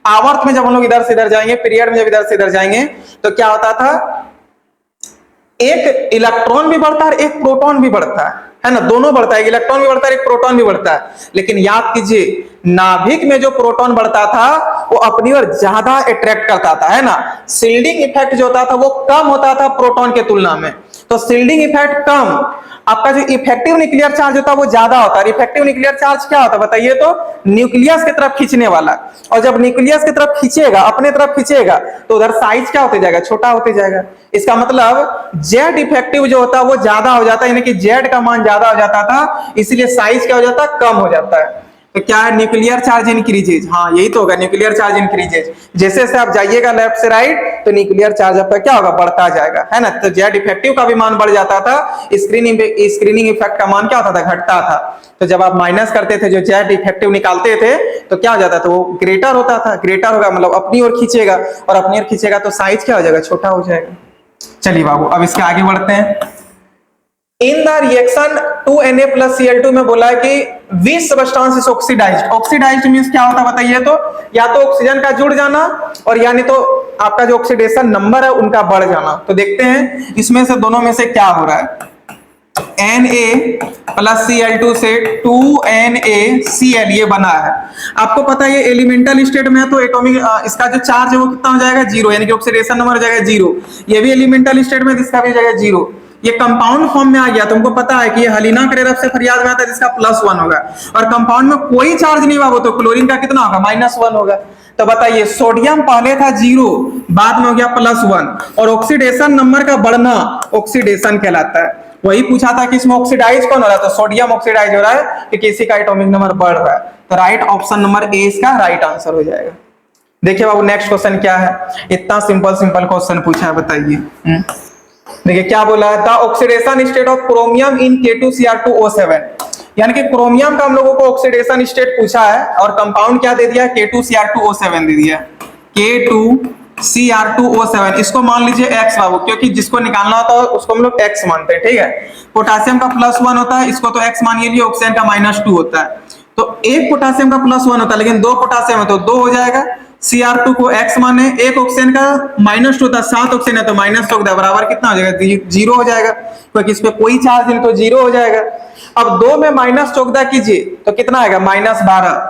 S1: आवर्त में जब हम लोग इधर से इधर जाएंगे, पीरियड में जब इधर से इधर जाएंगे, तो क्या होता था, एक इलेक्ट्रॉन भी बढ़ता है और एक प्रोटॉन भी बढ़ता है ना, दोनों बढ़ता है, एक इलेक्ट्रॉन भी बढ़ता है, एक प्रोटॉन भी बढ़ता है। लेकिन याद कीजिए नाभिक में जो प्रोटॉन बढ़ता था वो अपनी ओर ज्यादा अट्रैक्ट करता था, है ना, शील्डिंग इफेक्ट जो होता था वो कम होता था प्रोटॉन के तुलना में। तो शील्डिंग इफेक्ट कम, आपका जो इफेक्टिव न्यूक्लियर चार्ज होता है वो ज्यादा होता है। इफेक्टिव न्यूक्लियर चार्ज क्या होता है बताइए, तो न्यूक्लियस की तरफ खींचने वाला, और जब न्यूक्लियस की तरफ खींचेगा, अपने तरफ खींचेगा, तो उधर साइज क्या होते जाएगा, छोटा होते जाएगा। इसका मतलब जेड इफेक्टिव जो होता है वो ज्यादा हो जाता है, यानी कि जेड का मान ज्यादा हो जाता था, इसलिए साइज क्या हो जाता है, कम हो जाता है। तो क्या है, न्यूक्लियर चार्ज इंक्रीजेज, हाँ यही तो होगा, न्यूक्लियर चार्ज इंक्रीजेज। जैसे जैसे आप जाइएगा लेफ्ट से राइट तो न्यूक्लियर चार्ज आपका क्या होगा, बढ़ता जाएगा, है ना। तो जेड इफेक्टिव का भी मान बढ़ जाता था, स्क्रीनिंग इफेक्ट का मान क्या होता था, घटता था। तो जब आप माइनस करते थे, जो जेड इफेक्टिव निकालते थे, तो क्या हो जाता था, वो ग्रेटर होता था। ग्रेटर होगा मतलब अपनी ओर खींचेगा, और अपनी ओर खींचेगा तो साइज क्या हो जाएगा, छोटा हो जाएगा। चलिए बाबू अब इसके आगे बढ़ते हैं। In the reaction 2Na plus Cl2 में बोला है कि which substance is oxidised. Oxidised means क्या होता है बताइए, तो या तो ऑक्सीजन का जुड़ जाना और यानी तो आपका जो ऑक्सीडेशन नंबर है उनका बढ़ जाना। तो देखते हैं इसमें से दोनों में से क्या हो रहा है। Na plus Cl2 से 2NaCl ये बना है। आपको पता है ये एलिमेंटल स्टेट में है, तो एटॉमिक इसका जो चार्ज है वो कितना हो जाएगा, 0, यानी कि ऑक्सीडेशन नंबर हो जाएगा 0। ये भी एलिमेंटल स्टेट में, इसका भी हो जाएगा 0। ये कंपाउंड फॉर्म में आ गया, तुमको पता है कि ये हलीना करेरफ से फरियाद में आता है जिसका +1 होगा, और कंपाउंड में कोई चार्ज नहीं हुआ वो तो क्लोरीन का कितना होगा, -1 होगा। तो बताइए सोडियम पहले था 0, बाद में हो गया +1, और ऑक्सीडेशन नंबर का बढ़ना ऑक्सीडेशन कहलाता है। वही पूछा था कि इसमें ऑक्सीडाइज कौन हो रहा है, तो सोडियम ऑक्सीडाइज हो रहा है कि किसी का एटॉमिक नंबर बढ़ रहा है। तो राइट ऑप्शन नंबर ए इसका राइट आंसर हो जाएगा। देखिए बाबू नेक्स्ट क्वेश्चन क्या है, इतना सिंपल क्वेश्चन पूछा है, बताइए। देखिए क्या बोला है, the oxidation state of chromium in K2Cr2O7, यानी कि क्रोमियम का हम लोगों को ऑक्सीडेशन स्टेट पूछा है और कंपाउंड क्या दे दिया, K2Cr2O7 दे दिया, K2Cr2O7। इसको मान लीजिए X बाबू, क्योंकि जिसको निकालना होता है उसको हम लोग X मानते हैं, ठीक है। पोटेशियम का +1 होता है, इसको तो X मानिए लिए, ऑक्सीजन का -2 होता है। तो एक पोटेशियम का +1 होता है, लेकिन 2 पोटेशियम है तो 2 हो जाएगा। Cr2 को X माने, एक ऑक्सीजन का -2 था, 7 ऑक्सीजन है तो -2 बराबर कितना हो जाएगा, 0 हो जाएगा, क्योंकि इस पे कोई चार्ज नहीं तो 0 हो जाएगा। अब 2 में -14 कीजिए तो कितना आएगा, -12,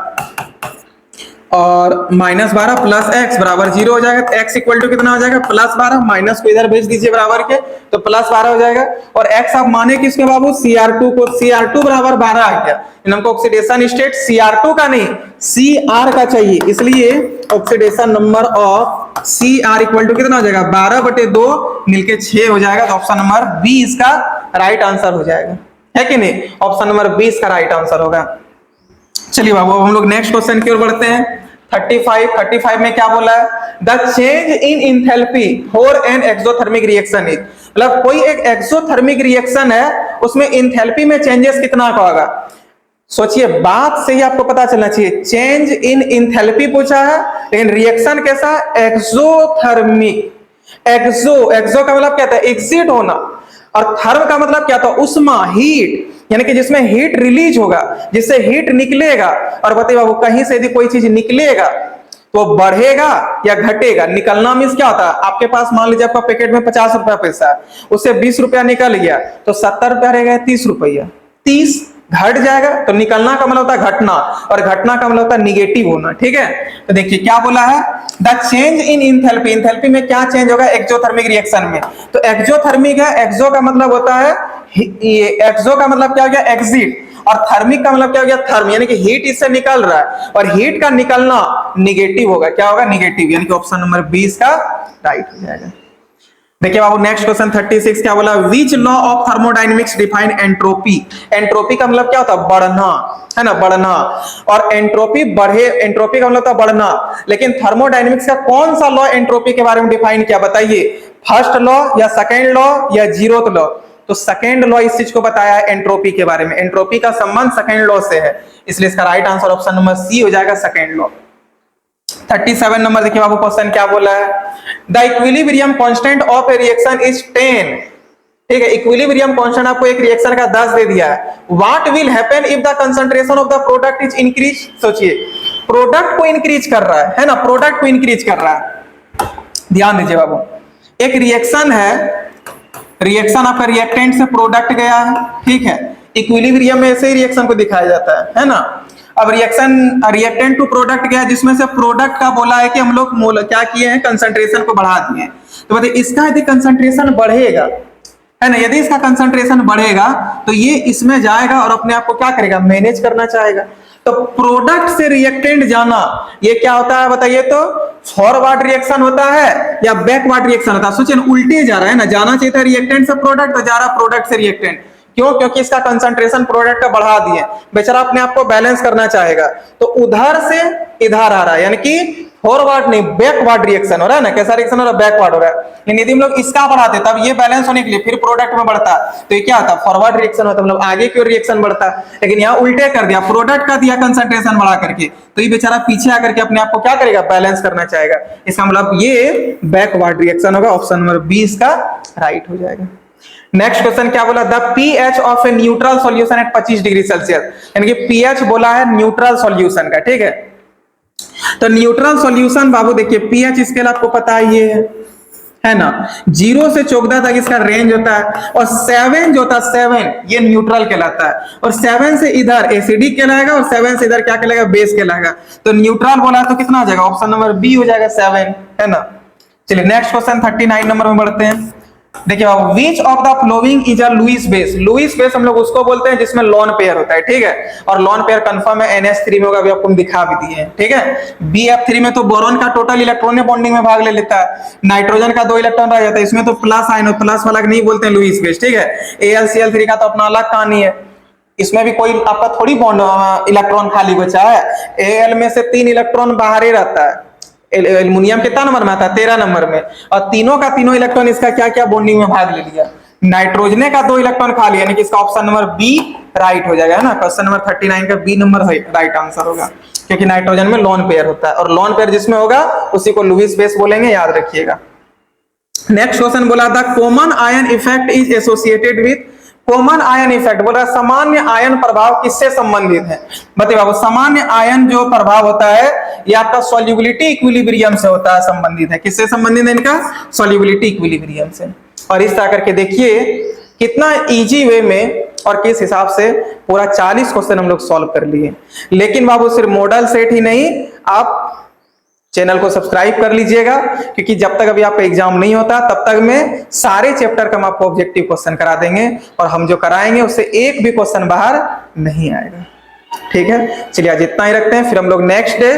S1: और -12 प्लस x बराबर 0 हो जाएगा। तो x इक्वल टू कितना हो जाएगा, +12, माइनस को इधर भेज दीजिए बराबर के, तो +12 हो जाएगा। और x आप माने किसके बाबू, Cr2 को, Cr2 बराबर 12 आ गया। हमको ऑक्सीडेशन स्टेट Cr2 का नहीं Cr का चाहिए, इसलिए oxidation number of Cr equal to कितना हो जाएगा, 12/2 मिलके 6 हो जाएगा। तो ऑप्शन नंबर बी इसका राइट आंसर हो जाएगा, है कि नहीं। ऑप्शन नंबर बी इसका राइट आंसर होगा। चलिए बाबू हम लोग नेक्स्ट क्वेश्चन की ओर बढ़ते हैं। 35 में क्या बोला है, the change in enthalpy for an exothermic reaction is, मतलब कोई एक एक्सोथर्मिक रिएक्शन है उसमें इंथैल्पी में चेंजेस कितना का होगा। सोचिए बात से ही आपको पता चलना चाहिए, चेंज इन इंथैल्पी पूछा है, लेकिन रिएक्शन कैसा, एक्सोथर्मिक। एक्सो का मतलब क्या था, एक्सिट होना, और थर्म का मतलब क्या था, उष्मा, हीट, यानी कि जिसमें हीट रिलीज होगा, जिससे हीट निकलेगा। और बताइए बाबू कहीं से यदि कोई चीज निकलेगा वो बढ़ेगा या घटेगा। निकलना मीन्स क्या होता है, आपके पास मान लीजिए आपका पैकेट में 50 रुपया पैसा है, उससे 20 रुपया निकल गया तो 70 रुपया रह गया 30 रुपया, 30 घट जाएगा। तो निकलना का मतलब होता है घटना, और घटना का मतलब होता है निगेटिव होना। ठीक है, तो देखिए क्या बोला है, the change in enthalpy, enthalpy में क्या चेंज होगा, एक्सोथर्मिक रिएक्शन में। तो एक्सोथर्मिक है, एक्सो का मतलब होता है, ये एक्सो का मतलब क्या हो गया, एग्जिट, और थर्मिक का मतलब क्या हो गया, थर्म, यानी कि हीट इससे निकल रहा है, और हीट का निकलना निगेटिव होगा। क्या होगा, निगेटिव, यानी कि ऑप्शन नंबर 20 का राइट हो जाएगा। देखिए बाबू नेक्स्ट क्वेश्चन 36 क्या बोला, which law of thermodynamics define entropy. Entropy का मतलब क्या होता है, बढ़ना, है ना, बढ़ना। और एंट्रोपी बढ़े, एंट्रोपी का मतलब होता है बढ़ना, लेकिन थर्मोडायनेमिक्स का कौन सा लॉ एंट्रोपी के बारे में डिफाइन किया, बताइए, फर्स्ट लॉ या सेकेंड लॉ या जीरोथ लॉ। तो सेकेंड लॉ इस चीज को बताया है एंट्रोपी के बारे में, एंट्रोपी का संबंध सेकेंड लॉ से है, इसलिए इसका right answer option number C हो जाएगा, सेकेंड लॉ। 37 नंबर देखिए बाबू क्वेश्चन क्या बोला है, the equilibrium constant of A reaction is 10। ठीक है, इक्विलिब्रियम कांस्टेंट आपको एक रिएक्शन का 10 दे दिया है। What will happen if the concentration of the product is increase. सोचिए, प्रोडक्ट को इंक्रीज कर रहा है ना, प्रोडक्ट को इंक्रीज कर रहा है। ध्यान दीजिए बाबू, एक रिएक्शन है, रिएक्शन आपका रिएक्टेंट से प्रोडक्ट गया है, ठीक है, इक्विलिब्रियम में ऐसे ही रिएक्शन को दिखाया जाता है ना। अब रिएक्शन रिएक्टेंट टू प्रोडक्ट गया, जिसमें से प्रोडक्ट का बोला है कि हम लोग क्या किए हैं, कंसंट्रेशन को बढ़ा दिए। तो बताइए इसका यदि कंसंट्रेशन बढ़ेगा, है ना, यदि इसका कंसंट्रेशन बढ़ेगा तो ये इसमें जाएगा और अपने आप को क्या करेगा, मैनेज करना चाहेगा। तो प्रोडक्ट से रिएक्टेंट जाना ये क्या होता है बताइए, तो फॉरवर्ड रिएक्शन होता है या बैकवर्ड रिएक्शन होता है। सोचिए उल्टे जा रहा है ना, जाना चाहिए था रिएक्टेंट से प्रोडक्ट, तो जा रहा प्रोडक्ट से रिएक्टेंट। क्यों, क्योंकि इसका कंसंट्रेशन प्रोडक्ट का बढ़ा दिए, बेचारा अपने आप को बैलेंस करना चाहेगा, तो उधर से इधर आ रहा है, यानी कि फॉरवर्ड नहीं बैकवर्ड रिएक्शन हो रहा है ना। कैसा रिएक्शन हो रहा है, बैकवर्ड हो रहा है। लेकिन यदि हम लोग इसका बढ़ाते तब ये बैलेंस होने के लिए फिर प्रोडक्ट में बढ़ता, तो ये क्या होता, फॉरवर्ड रिएक्शन होता, मतलब आगे की ओर रिएक्शन बढ़ता। लेकिन यहाँ उल्टे कर दिया, प्रोडक्ट का दिया कंसंट्रेशन बढ़ा करके, तो ये बेचारा पीछे आकर के अपने आप को क्या करेगा, बैलेंस करना चाहेगा। इसका मतलब ये बैकवर्ड रिएक्शन होगा, ऑप्शन नंबर 20 का राइट हो जाएगा। नेक्स्ट क्वेश्चन क्या बोला, the pH of a neutral solution at 25 degree Celsius, यानी कि पीएच बोला है न्यूट्रल सॉल्यूशन का। ठीक है, तो न्यूट्रल सॉल्यूशन बाबू देखिए पीएच स्केल आपको पता ही है ना, 0 से 14 तक इसका रेंज होता है, और 7 जो होता है 7 ये न्यूट्रल कहलाता है, और 7 से इधर एसिडिक कहलाएगा, और 7 से इधर क्या कहलाएगा, बेस कहलाएगा। तो न्यूट्रल बोला तो कितना हो जाएगा, ऑप्शन नंबर बी हो जाएगा 7, है ना। चलिए नेक्स्ट क्वेश्चन 39 नंबर में बढ़ते हैं। देखिए बाबू, which of the following is a Lewis base. Lewis base हम लोग उसको बोलते हैं जिसमें लॉन पेयर होता है, ठीक है, और लॉन पेयर कंफर्म है NH3 में होगा, अभी आपको दिखा भी दिए हैं। ठीक है, BF3 में तो बोरॉन का टोटल इलेक्ट्रॉन बॉन्डिंग में भाग ले लेता है, नाइट्रोजन का 2 इलेक्ट्रॉन रह जाता है, इसमें तो प्लस आयन, प्लस वाला नहीं बोलते हैं लुईस बेस। ठीक है, AlCl3 का तो अपना अलग कहानी है, इसमें भी कोई आपका थोड़ी बॉन्ड इलेक्ट्रॉन खाली बचा है। Al में से 3 इलेक्ट्रॉन बाहर ही रहता है, एल्युमिनियम कितना नंबर में आता है, 13 नंबर में, और तीनों का तीनों इलेक्ट्रॉन इसका क्या क्या बॉन्डिंग में भाग ले लिया। नाइट्रोजन का 2 इलेक्ट्रॉन खाली, यानी कि इसका ऑप्शन नंबर बी राइट हो जाएगा, है ना। क्वेश्चन नंबर 39 का बी नंबर राइट आंसर होगा, क्योंकि नाइट्रोजन में लॉन पेयर होता है, और लॉन पेयर जिसमें होगा उसी को लुईस बेस बोलेंगे, याद रखिएगा। नेक्स्ट क्वेश्चन बोला था common ion effect is associated with. Common ion effect बोल रहा है सामान्य आयन प्रभाव किससे संबंधित है। बताइए बाबू, सामान्य आयन जो प्रभाव होता है ये आपका सॉल्युबिलिटी इक्विलिब्रियम से होता है, संबंधित है। किससे संबंधित है, इनका सॉल्युबिलिटी इक्विलिब्रियम से। और इस तरह करके देखिए कितना इजी वे में और किस हिसाब से पूरा 40 क्वेश्चन हम लोग सॉल्व कर लिए। लेकिन बाबू सिर्फ मॉडल सेट ही नहीं, आप चैनल को सब्सक्राइब कर लीजिएगा, क्योंकि जब तक अभी आपका एग्जाम नहीं होता तब तक में सारे चैप्टर का हम आपको ऑब्जेक्टिव क्वेश्चन करा देंगे, और हम जो कराएंगे उससे एक भी क्वेश्चन बाहर नहीं आएगा। ठीक है, चलिए आज इतना ही रखते हैं, फिर हम लोग नेक्स्ट डे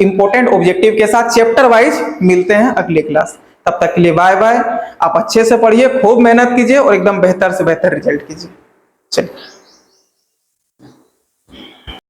S1: इंपॉर्टेंट ऑब्जेक्टिव के साथ चैप्टर वाइज मिलते हैं अगले क्लास। तब तक के लिए बाय बाय। आप अच्छे से पढ़िए, खूब मेहनत कीजिए और एकदम बेहतर से बेहतर रिजल्ट कीजिए।